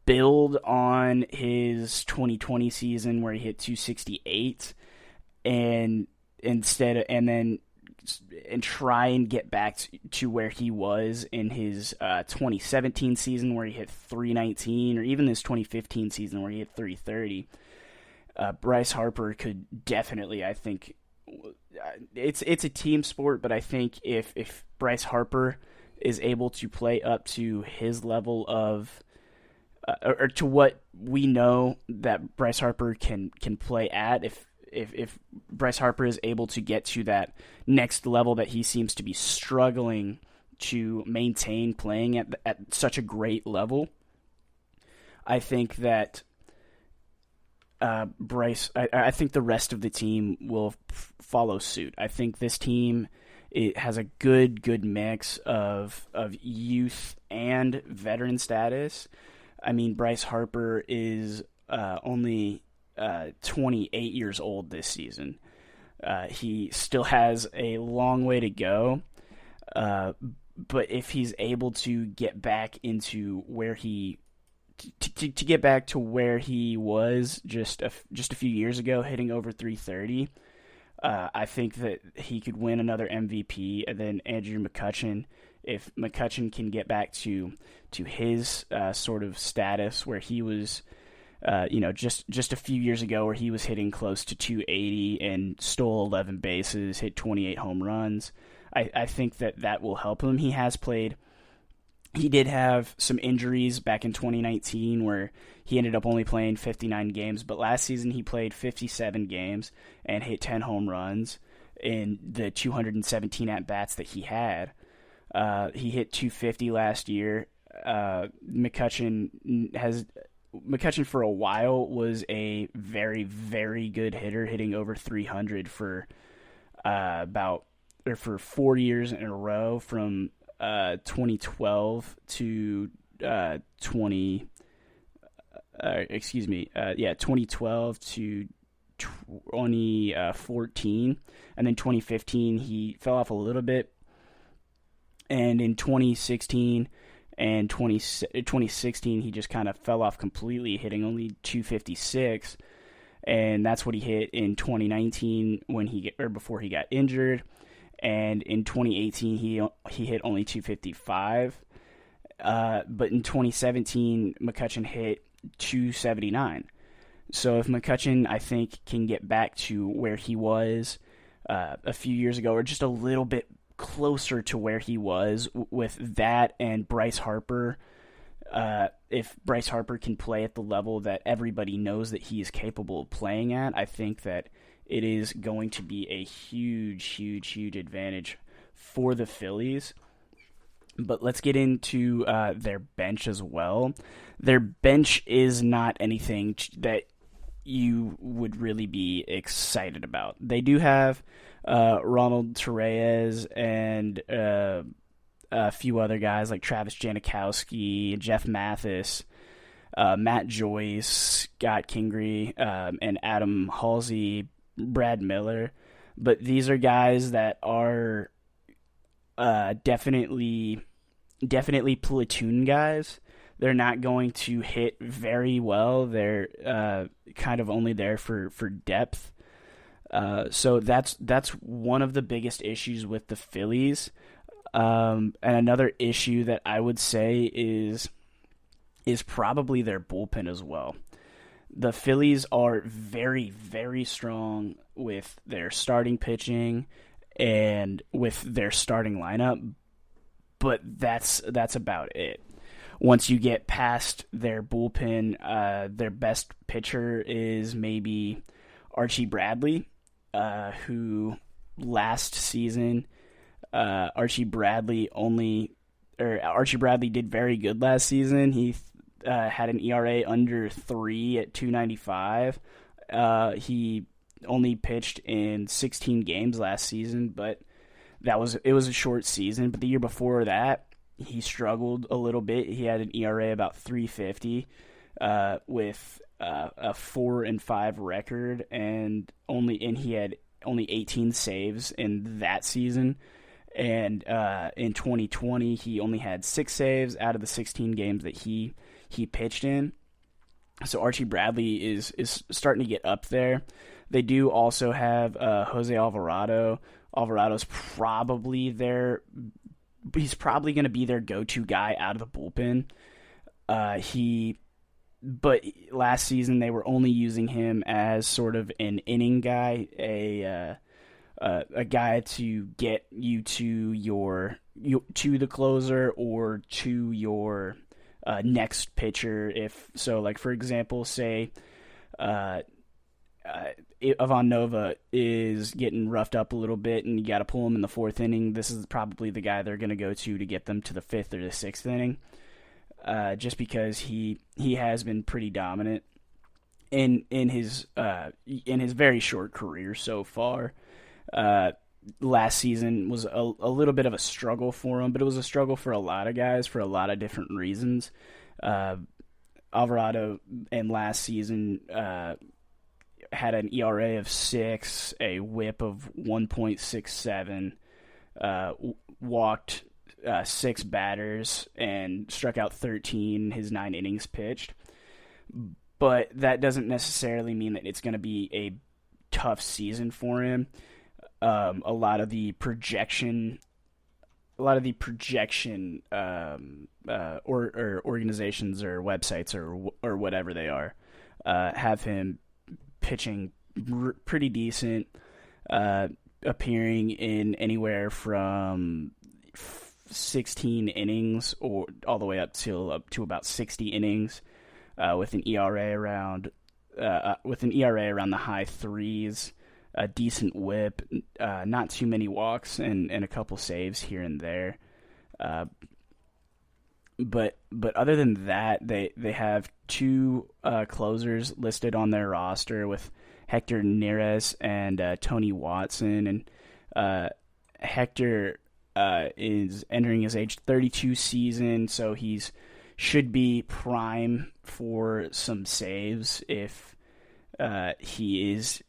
build on his 2020 season where he hit 268 and try and get back to where he was in his 2017 season where he hit 319, or even this 2015 season where he hit 330, Bryce Harper could definitely, I think, it's a team sport, but I think if Bryce Harper is able to play up to his level of or to what we know that Bryce Harper can play at, if Bryce Harper is able to get to that next level that he seems to be struggling to maintain playing at such a great level, I think that I think the rest of the team will follow suit. I think this team, it has a good mix of youth and veteran status. I mean, Bryce Harper is only 28 years old this season. He still has a long way to go, but if he's able to get back into where he to get back to where he was just a few years ago, hitting over 330, I think that he could win another MVP, and then Andrew McCutchen, if McCutchen can get back to his sort of status where he was, just a few years ago, where he was hitting close to 280 and stole 11 bases, hit 28 home runs. I think that will help him. He did have some injuries back in 2019 where he ended up only playing 59 games, but last season he played 57 games and hit 10 home runs in the 217 at-bats that he had. He hit 250 last year. McCutchen for a while was a very, very good hitter, hitting over 300 for 4 years in a row from 2012 to 2012 to 2014, and then 2015 he fell off a little bit, and in 2016 and 2016 he just kind of fell off completely, hitting only 256, and that's what he hit in 2019 before he got injured. And in 2018, he hit only 255. But in 2017, McCutchen hit 279. So if McCutchen, I think, can get back to where he was a few years ago, or just a little bit closer to where he was with that and Bryce Harper, if Bryce Harper can play at the level that everybody knows that he is capable of playing at, I think that it is going to be a huge, huge, huge advantage for the Phillies. But let's get into their bench as well. Their bench is not anything that you would really be excited about. They do have Ronald Torreyes and a few other guys like Travis Janikowski, Jeff Mathis, Matt Joyce, Scott Kingery, and Adam Halsey, Brad Miller, but these are guys that are definitely platoon guys. They're not going to hit very well. They're kind of only there for depth. So that's one of the biggest issues with the Phillies. And another issue that I would say is probably their bullpen as well. The Phillies are very, very strong with their starting pitching and with their starting lineup, but that's about it. Once you get past their bullpen, their best pitcher is maybe Archie Bradley, who last season Archie Bradley did very good last season. He had an ERA under 3 at 2.95. He only pitched in 16 games last season, but it was a short season. But the year before that, he struggled a little bit. He had an ERA about 3.50 with a 4-5 record, and he had only 18 saves in that season. And in 2020, he only had 6 saves out of the 16 games that he pitched in. So Archie Bradley is starting to get up there. They do also have Jose Alvarado. Alvarado's probably he's probably going to be their go-to guy out of the bullpen. But last season they were only using him as sort of an inning guy, a guy to get you to the closer or to your next pitcher. If so, like for example, say Ivan Nova is getting roughed up a little bit and you got to pull him in the 4th inning. This is probably the guy they're going to go to get them to the 5th or the 6th inning, just because he has been pretty dominant in his very short career so far. Last season was a little bit of a struggle for him, but it was a struggle for a lot of guys for a lot of different reasons. Alvarado in last season had an ERA of 6, a WHIP of 1.67, walked 6 batters, and struck out 13 his 9 innings pitched. But that doesn't necessarily mean that it's going to be a tough season for him. a lot of the projection or organizations or websites or whatever they are have him pitching pretty decent, appearing in anywhere from 16 innings or all the way up to about 60 innings, with an ERA around the high threes, a decent whip, not too many walks, and a couple saves here and there. But other than that, they have two closers listed on their roster with Hector Neris and Tony Watson, and Hector is entering his age 32 season, so he's should be prime for some saves if he is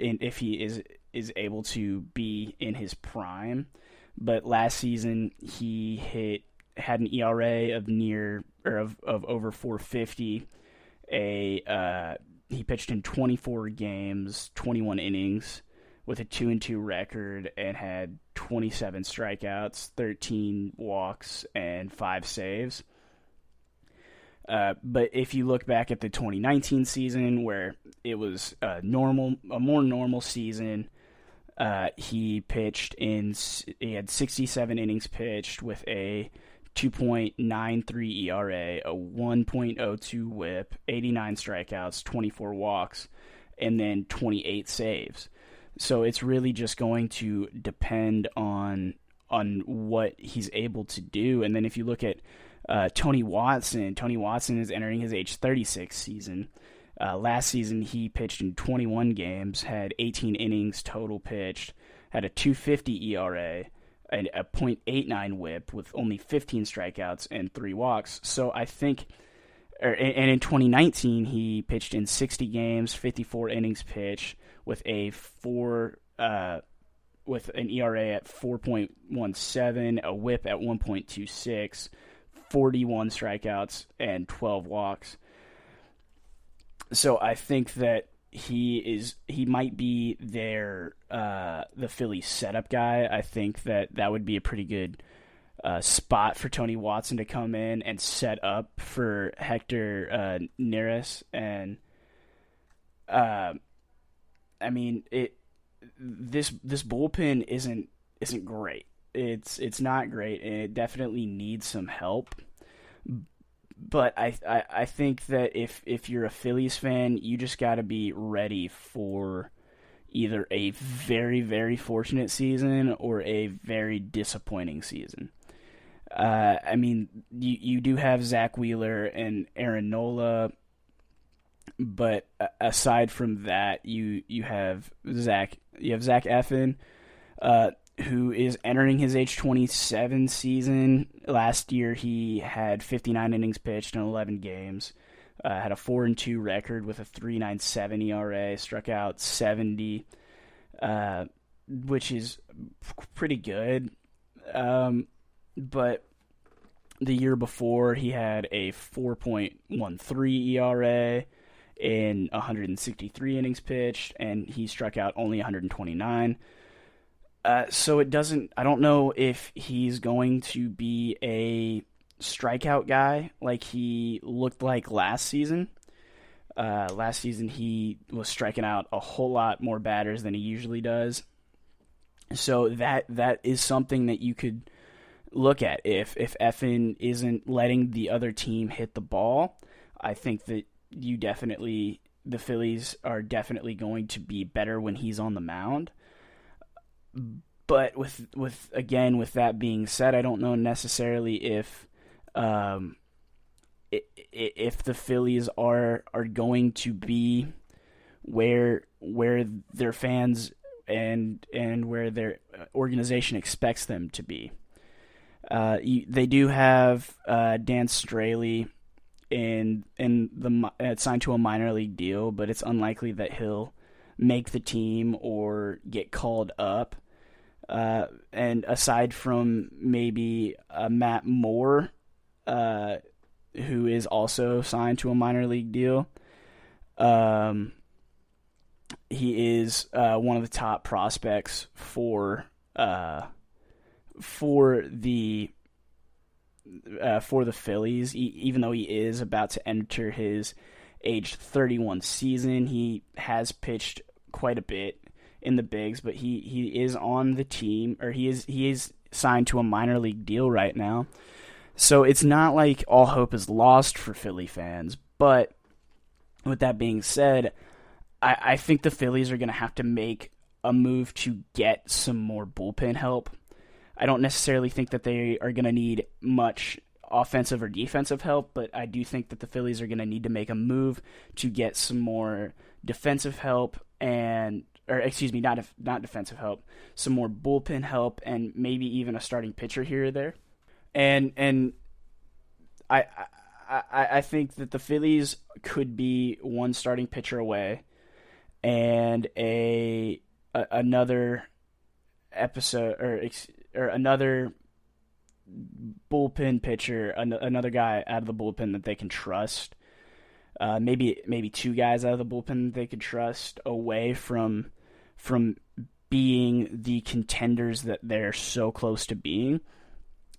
able to be in his prime. But last season he had an ERA of over 4.50. He pitched in 24 games, 21 innings, with a 2-2 record, and had 27 strikeouts, 13 walks, and 5 saves. But if you look back at the 2019 season, where it was a more normal season, he had 67 innings pitched with a 2.93 ERA, a 1.02 whip, 89 strikeouts, 24 walks, and then 28 saves. So it's really just going to depend on what he's able to do. And then if you look at Tony Watson is entering his age 36 season. Last season he pitched in 21 games, had 18 innings total pitched, had a 2.50 ERA, and a .89 whip with only 15 strikeouts and 3 walks. So I think, and in 2019 he pitched in 60 games, 54 innings pitched, with an ERA at 4.17, a whip at 1.26, 41 strikeouts, and 12 walks. So I think that he might be the Phillies setup guy. I think that would be a pretty good spot for Tony Watson to come in and set up for Hector Neris. And I mean, this bullpen isn't great. It's not great, and it definitely needs some help. But I think that if you're a Phillies fan, you just got to be ready for either a very, very fortunate season or a very disappointing season. I mean, you do have Zach Wheeler and Aaron Nola, but aside from that, you have Zach Eflin, who is entering his age 27 season. Last year he had 59 innings pitched in 11 games, had a 4-2 record with a 3.97 ERA, struck out 70, which is pretty good. But the year before he had a 4.13 ERA in 163 innings pitched, and he struck out only 129. So I don't know if he's going to be a strikeout guy like he looked like last season. Last season he was striking out a whole lot more batters than he usually does. So that is something that you could look at. If Eflin isn't letting the other team hit the ball, I think that the Phillies are definitely going to be better when he's on the mound. But with that being said, I don't know necessarily if the Phillies are going to be where their fans and where their organization expects them to be. They do have Dan Straley signed to a minor league deal, but it's unlikely that he'll make the team or get called up. And aside from maybe Matt Moore, who is also signed to a minor league deal, he is one of the top prospects for the Phillies. Even though he is about to enter his age 31 season, he has pitched quite a bit in the bigs, but he is on the team, or he is signed to a minor league deal right now. So it's not like all hope is lost for Philly fans. But with that being said, I think the Phillies are going to have to make a move to get some more bullpen help. I don't necessarily think that they are going to need much offensive or defensive help, but I do think that the Phillies are going to need to make a move to get some more defensive help not defensive help, some more bullpen help, and maybe even a starting pitcher here or there. And I think that the Phillies could be one starting pitcher away, and another episode or another bullpen pitcher, another guy out of the bullpen that they can trust. Maybe two guys out of the bullpen that they could trust away from being the contenders that they're so close to being.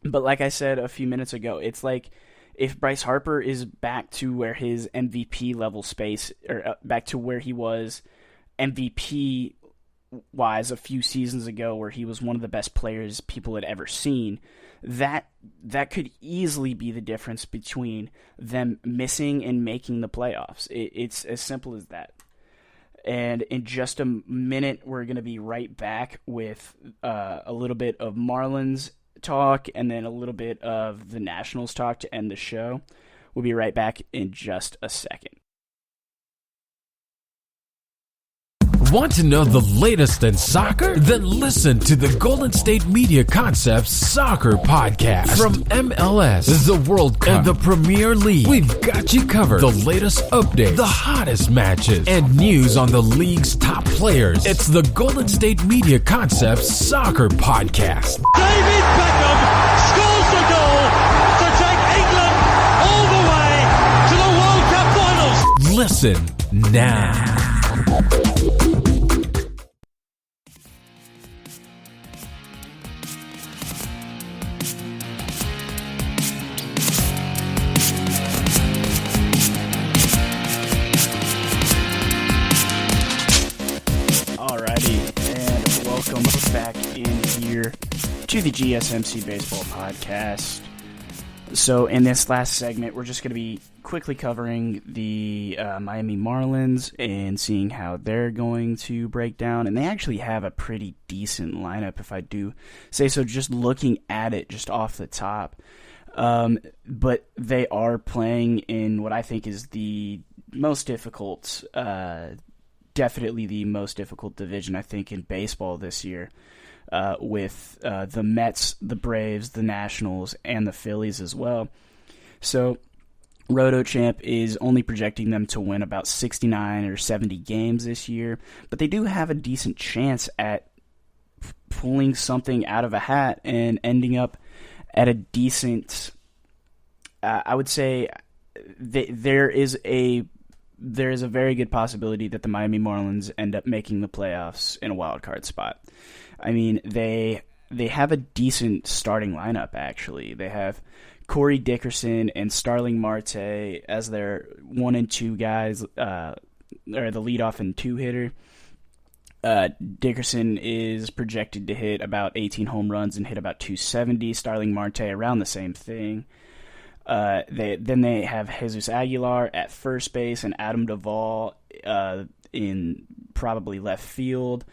But like I said a few minutes ago, it's like if Bryce Harper is back to where his MVP level space, or back to where he was MVP wise a few seasons ago, where he was one of the best players people had ever seen, that could easily be the difference between them missing and making the playoffs. It's as simple as that. And in just a minute, we're going to be right back with a little bit of Marlins talk and then a little bit of the Nationals talk to end the show. We'll be right back in just a second.
Want to know the latest in soccer? Then listen to the Golden State Media Concepts Soccer Podcast. From MLS, the World Cup, and the Premier League, we've got you covered. The latest updates, the hottest matches, and news on the league's top players. It's the Golden State Media Concepts Soccer Podcast.
David Beckham scores the goal to take England all the way to the World Cup finals.
Listen now.
To the GSMC Baseball Podcast. So in this last segment, we're just going to be quickly covering the Miami Marlins and seeing how they're going to break down. And they actually have a pretty decent lineup, if I do say so, just looking at it just off the top. But they are playing in what I think is the most difficult, definitely the most difficult division, I think, in baseball this year. With the Mets, the Braves, the Nationals, and the Phillies as well. So RotoChamp is only projecting them to win about 69 or 70 games this year, but they do have a decent chance at pulling something out of a hat and ending up at a decent, I would say there is a very good possibility that the Miami Marlins end up making the playoffs in a wild card spot. I mean, they have a decent starting lineup, actually. They have Corey Dickerson and Starling Marte as their 1 and 2 guys, or the leadoff and 2 hitter. Dickerson is projected to hit about 18 home runs and hit about 270. Starling Marte around the same thing. They have Jesus Aguilar at first base and Adam Duvall in probably left field.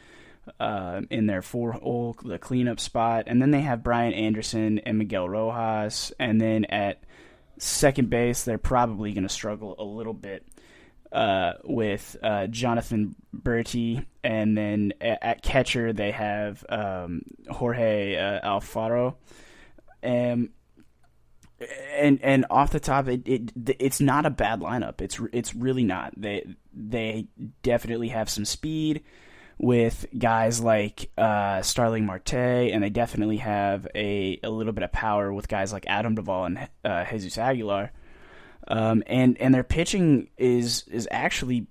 In their 4-hole, the cleanup spot. And then they have Brian Anderson and Miguel Rojas. And then at second base, they're probably going to struggle a little bit with Jonathan Berti. And then at catcher, they have Jorge Alfaro. And off the top, it's not a bad lineup. It's really not. They definitely have some speed with guys like Starling Marte, and they definitely have a little bit of power with guys like Adam Duvall and Jesus Aguilar. And their pitching is actually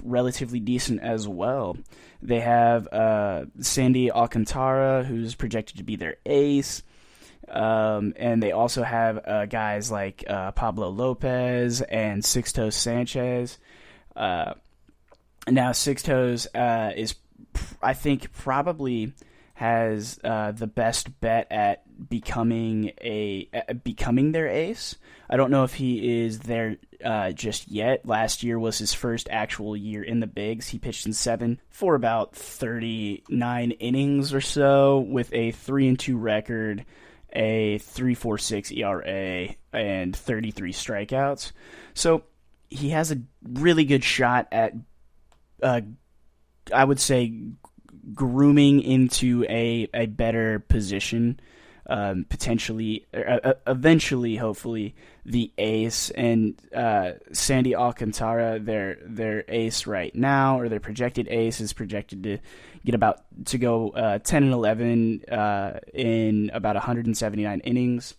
relatively decent as well. They have Sandy Alcantara, who's projected to be their ace. And they also have guys like Pablo Lopez and Sixto Sanchez. Now, Sixto's is, I think, probably has the best bet at becoming their ace. I don't know if he is there just yet. Last year was his first actual year in the bigs. He pitched in 7 for about 39 innings or so with a 3-2 record, a 3.46 ERA, and 33 strikeouts. So he has a really good shot at, I would say, grooming into a better position, potentially, eventually, hopefully, the ace. And Sandy Alcantara, their ace right now, or their projected ace, is projected to go 10 and 11 in about 179 innings,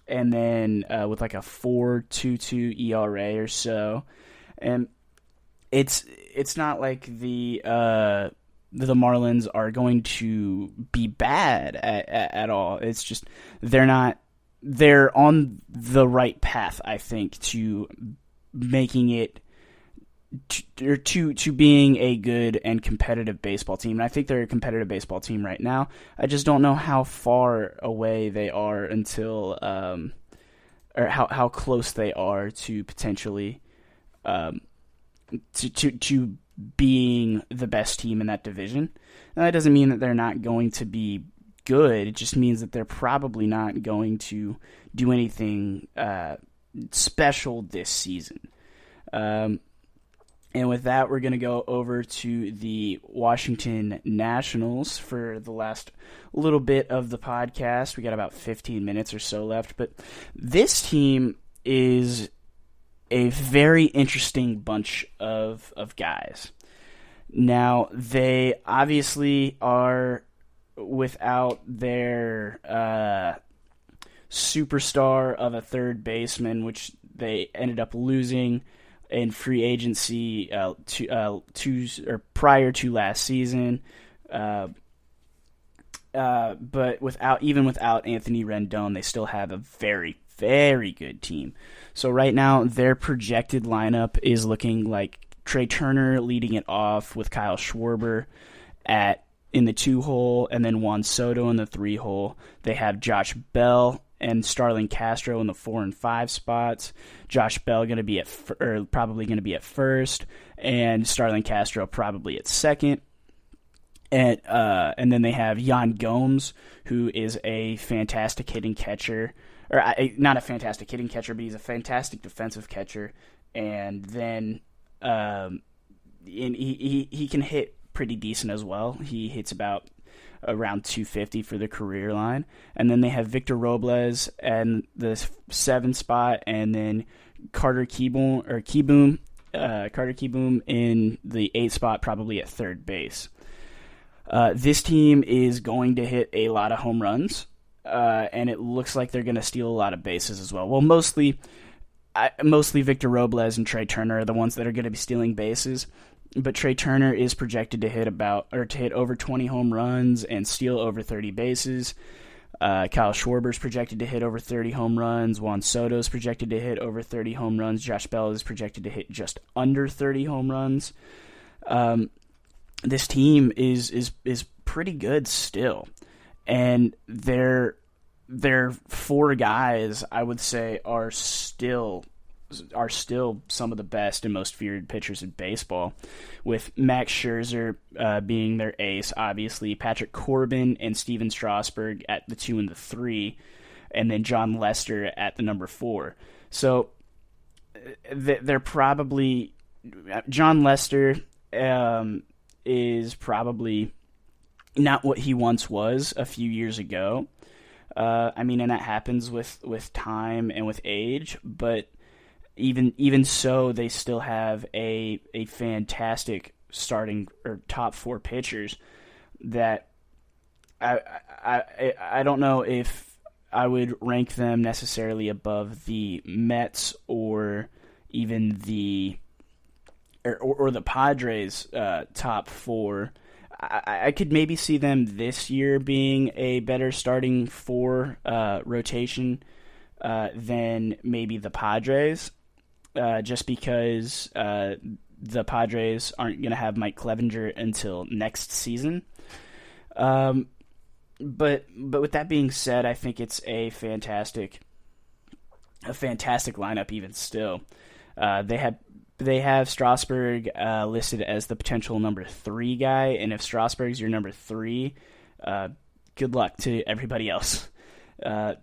and then with like a 4.22 ERA or so. And it's not like the Marlins are going to be bad at all. It's just they're on the right path, I think, to making it to being a good and competitive baseball team. And I think they're a competitive baseball team right now. I just don't know how far away they are until or how close they are to potentially to being the best team in that division. Now, that doesn't mean that they're not going to be good. It just means that they're probably not going to do anything special this season. And with that, we're going to go over to the Washington Nationals for the last little bit of the podcast. We got about 15 minutes or so left, but this team is a very interesting bunch of guys. Now, they obviously are without their superstar of a third baseman, which they ended up losing in free agency prior to last season. But without Anthony Rendon, they still have a very, very good team. So right now, their projected lineup is looking like Trey Turner leading it off with Kyle Schwarber in the 2-hole, and then Juan Soto in the 3-hole. They have Josh Bell and Starlin Castro in the 4 and 5 spots. Josh Bell probably going to be at first, and Starlin Castro probably at second. And then they have Yan Gomes, who is a fantastic hitting catcher, or not a fantastic hitting catcher, but he's a fantastic defensive catcher. And then he can hit pretty decent as well. He hits about around 250 for the career line. And then they have Victor Robles and the 7 spot, and then Carter Kieboom in the 8 spot, probably at third base. This team is going to hit a lot of home runs, and it looks like they're going to steal a lot of bases as well. Well, mostly Victor Robles and Trey Turner are the ones that are going to be stealing bases. But Trey Turner is projected to hit over 20 home runs and steal over 30 bases. Kyle Schwarber is projected to hit over 30 home runs. Juan Soto is projected to hit over 30 home runs. Josh Bell is projected to hit just under 30 home runs. This team is pretty good still, and their 4 guys, I would say, are still some of the best and most feared pitchers in baseball, with Max Scherzer being their ace, obviously, Patrick Corbin and Steven Strasburg at the 2 and the 3, and then John Lester at the number 4. So they're probably John Lester is probably not what he once was a few years ago. And that happens with time and with age, but even so, they still have a fantastic starting or top 4 pitchers that I don't know if I would rank them necessarily above the Mets or even the or the Padres' top four. I could maybe see them this year being a better starting four rotation than maybe the Padres, just because the Padres aren't going to have Mike Clevenger until next season. But with that being said, I think it's a fantastic lineup even still. They have Strasburg listed as the potential number 3 guy, and if Strasburg's your number 3, good luck to everybody else,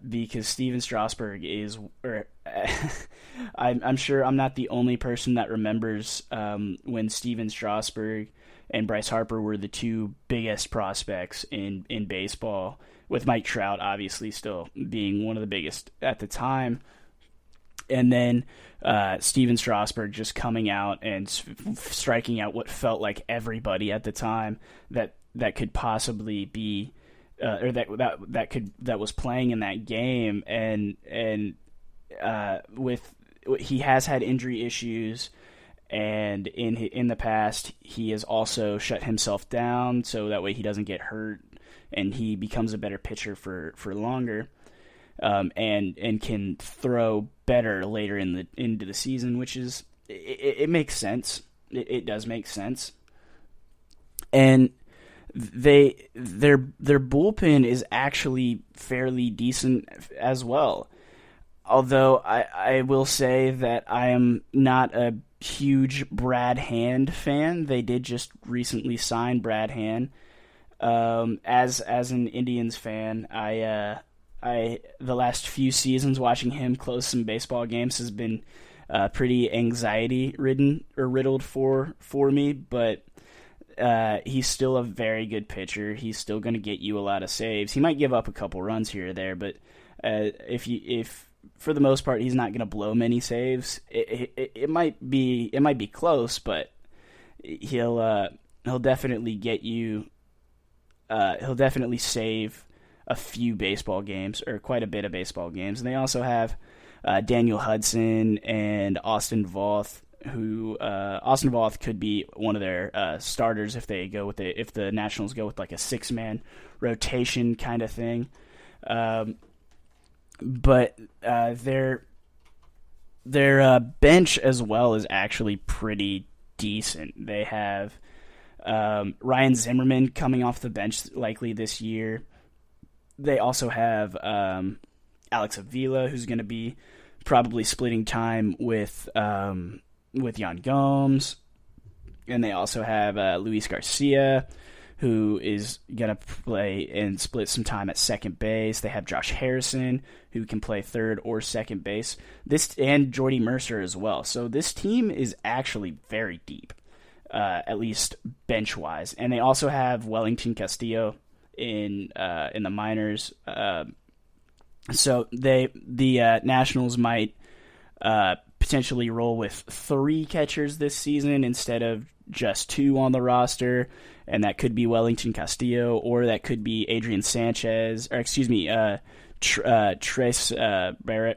because Steven Strasburg is. I'm sure I'm not the only person that remembers when Steven Strasburg and Bryce Harper were the two biggest prospects in baseball, with Mike Trout obviously still being one of the biggest at the time. And then Steven Strasburg just coming out and striking out what felt like everybody at the time that could possibly be, or that was playing in that game, and he has had injury issues, and in the past he has also shut himself down so that way he doesn't get hurt and he becomes a better pitcher for longer. And can throw better later into the season, which is it makes sense. It does make sense. And their bullpen is actually fairly decent as well. Although I will say that I am not a huge Brad Hand fan. They did just recently sign Brad Hand. As an Indians fan, the last few seasons watching him close some baseball games has been pretty anxiety riddled for me, but he's still a very good pitcher. He's still going to get you a lot of saves. He might give up a couple runs here or there, but if for the most part he's not going to blow many saves, it might be close, but he'll definitely get you. He'll definitely save a few baseball games, or quite a bit of baseball games. And they also have Daniel Hudson and Austin Voth, who Austin Voth could be one of their starters if the Nationals go with like a 6-man rotation kind of thing. But their bench as well is actually pretty decent. They have Ryan Zimmerman coming off the bench likely this year. They also have Alex Avila, who's going to be probably splitting time with Yan Gomes. And they also have Luis Garcia, who is going to play and split some time at second base. They have Josh Harrison, who can play third or second base. And Jordy Mercer as well. So this team is actually very deep, at least bench-wise. And they also have Wellington Castillo in the minors, so the Nationals might potentially roll with 3 catchers this season instead of just 2 on the roster, and that could be Wellington Castillo, or that could be Adrian Sanchez, or excuse me, Tres Barea,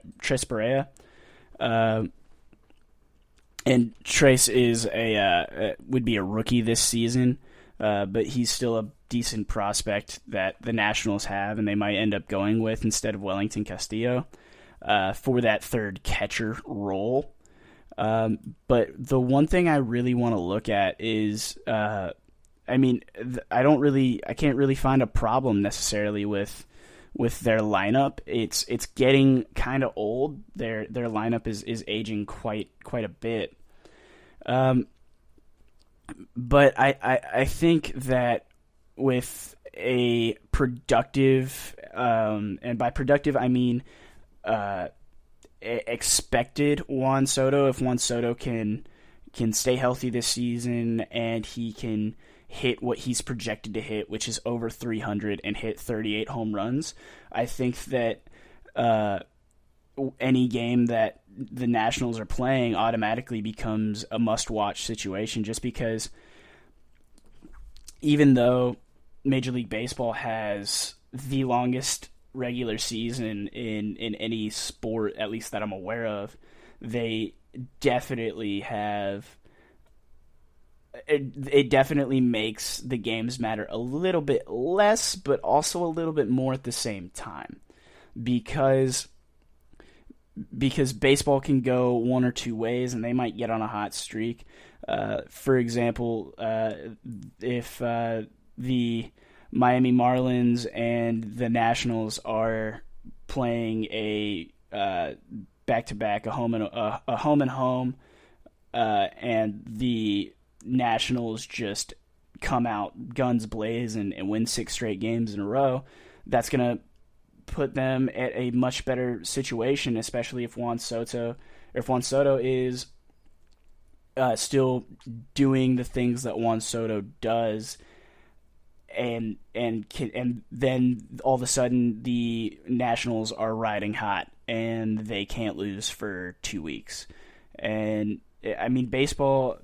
and Tres would be a rookie this season, but he's still a decent prospect that the Nationals have, and they might end up going with instead of Wellington Castillo for that third catcher role. But the one thing I really want to look at is, I can't really find a problem necessarily with their lineup. It's getting kind of old. Their lineup is aging quite a bit. But I think that with a productive, and by productive I mean expected Juan Soto, if Juan Soto can stay healthy this season and he can hit what he's projected to hit, which is over 300, and hit 38 home runs, I think that any game that the Nationals are playing automatically becomes a must-watch situation, just because even though Major League Baseball has the longest regular season in any sport, at least that I'm aware of, they definitely have it definitely makes the games matter a little bit less, but also a little bit more at the same time, because baseball can go one or two ways, and they might get on a hot streak. For example, if the Miami Marlins and the Nationals are playing a back-to-back, a home and home, and the Nationals just come out guns blazing and win 6 straight games in a row, that's going to put them at a much better situation, especially if Juan Soto is still doing the things that Juan Soto does, and then all of a sudden the Nationals are riding hot and they can't lose for 2 weeks. And I mean, baseball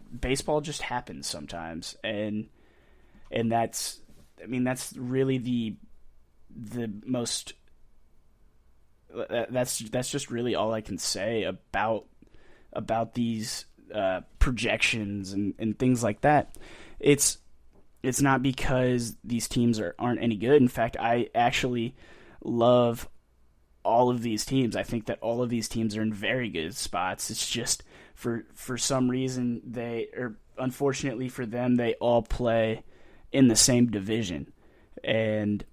just happens sometimes, and that's really the most. That's just really all I can say about these projections and things like that. It's not because these teams aren't any good. In fact, I actually love all of these teams. I think that all of these teams are in very good spots. It's just for some reason unfortunately for them, they all play in the same division, and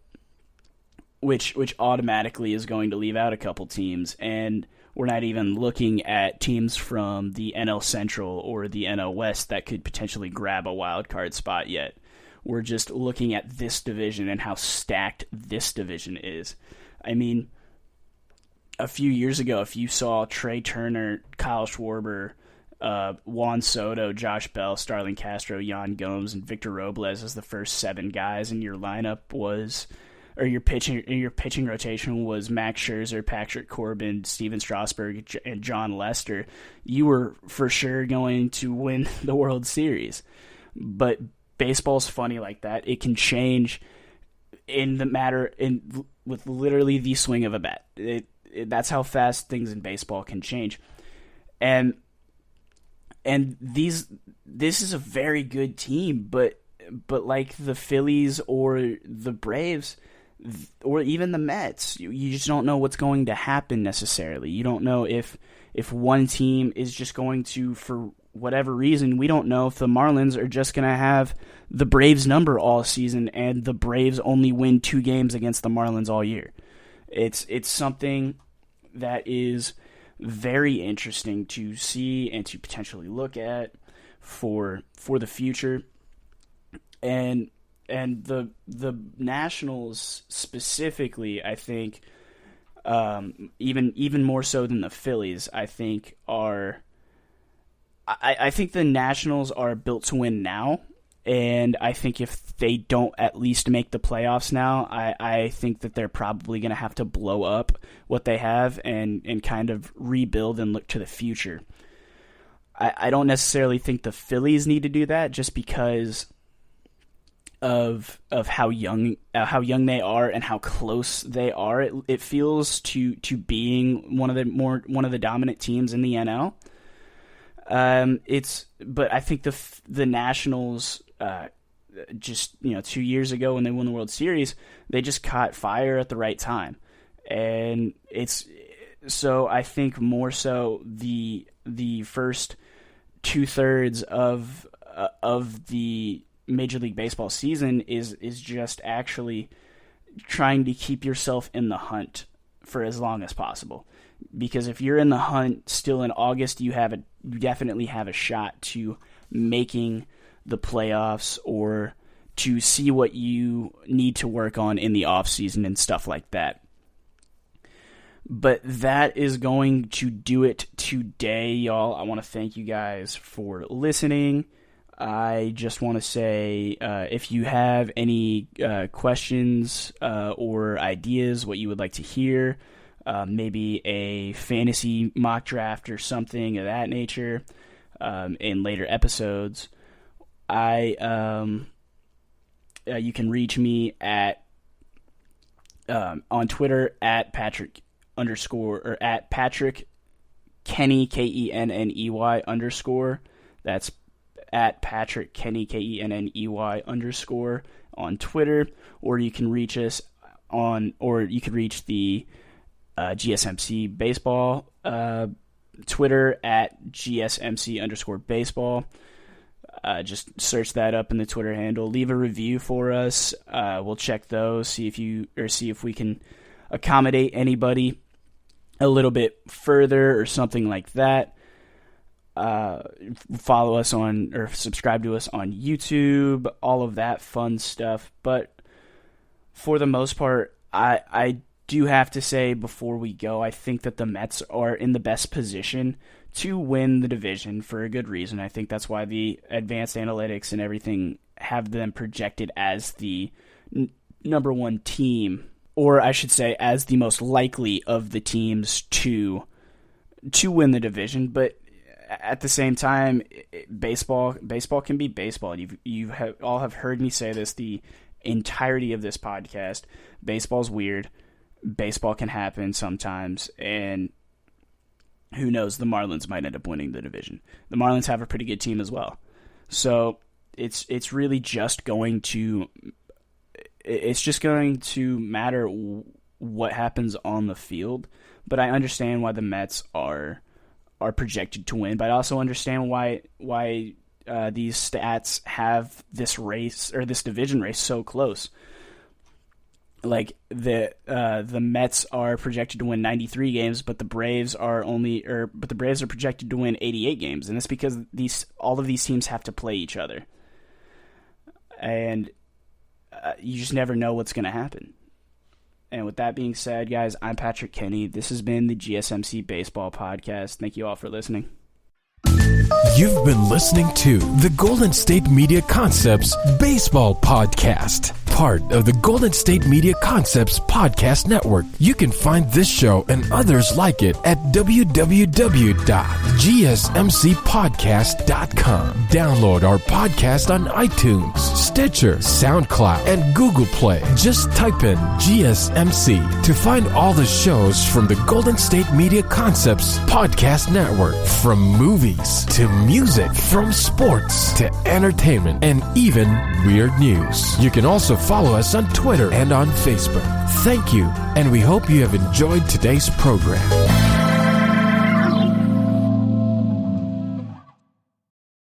which automatically is going to leave out a couple teams. And we're not even looking at teams from the NL Central or the NL West that could potentially grab a wild card spot yet. We're just looking at this division and how stacked this division is. I mean, a few years ago, if you saw Trey Turner, Kyle Schwarber, Juan Soto, Josh Bell, Starlin Castro, Yan Gomes, and Victor Robles as the first 7 guys in your lineup your pitching rotation was Max Scherzer, Patrick Corbin, Steven Strasburg, and John Lester, you were for sure going to win the World Series. But baseball's funny like that. It can change with literally the swing of a bat. That's how fast things in baseball can change. And this is a very good team, but like the Phillies or the Braves or even the Mets, you just don't know what's going to happen necessarily. You don't know if one team is just going to, for whatever reason, we don't know if the Marlins are just going to have the Braves number all season and the Braves only win 2 games against the Marlins all year. It's something that is very interesting to see and to potentially look at for the future. And the Nationals specifically, I think, even more so than the Phillies, I think I think the Nationals are built to win now, and I think if they don't at least make the playoffs now, I think that they're probably going to have to blow up what they have and kind of rebuild and look to the future. I don't necessarily think the Phillies need to do that just because of how young they are and how close they are. It feels to being one of the dominant teams in the NL. But I think the Nationals, just 2 years ago when they won the World Series, they just caught fire at the right time, and so I think more so the first 2/3 of the Major League Baseball season is just actually trying to keep yourself in the hunt for as long as possible. Because if you're in the hunt still in August, you definitely have a shot to making the playoffs or to see what you need to work on in the offseason and stuff like that. But that is going to do it today, y'all. I want to thank you guys for listening. I just want to say, if you have any questions or ideas, what you would like to hear, maybe a fantasy mock draft or something of that nature in later episodes, you can reach me at on Twitter at Patrick Kenny, Kenney _. That's at Patrick Kenny, Kenney _ on Twitter, or you can reach us you could reach the GSMC baseball Twitter at GSMC _ baseball. Just search that up in the Twitter handle. Leave a review for us. We'll check those, see if we can accommodate anybody a little bit further or something like that. Follow us or subscribe to us on YouTube, all of that fun stuff. But for the most part, I do have to say before we go, I think that the Mets are in the best position to win the division for a good reason. I think that's why the advanced analytics and everything have them projected as the number one team, or I should say as the most likely of the teams to win the division. But at the same time, baseball can be baseball. You all have heard me say this the entirety of this podcast. Baseball's weird. Baseball can happen sometimes, and who knows, the Marlins might end up winning the division. The Marlins have a pretty good team as well. So it's really just going to matter what happens on the field. But I understand why the Mets are projected to win, but I also understand why these stats have this race or this division race so close. Like the Mets are projected to win 93 games, but the Braves are projected to win 88 games, and it's because all of these teams have to play each other, and you just never know what's going to happen. And with that being said, guys, I'm Patrick Kenny. This has been the GSMC Baseball Podcast. Thank you all for listening.
You've been listening to the Golden State Media Concepts Baseball Podcast, part of the Golden State Media Concepts Podcast Network. You can find this show and others like it at www.gsmcpodcast.com. Download our podcast on iTunes, Stitcher, SoundCloud, and Google Play. Just type in GSMC to find all the shows from the Golden State Media Concepts Podcast Network, from movies to music, from sports to entertainment, and even weird news. You can also follow us on Twitter and on Facebook. Thank you, and we hope you have enjoyed today's program.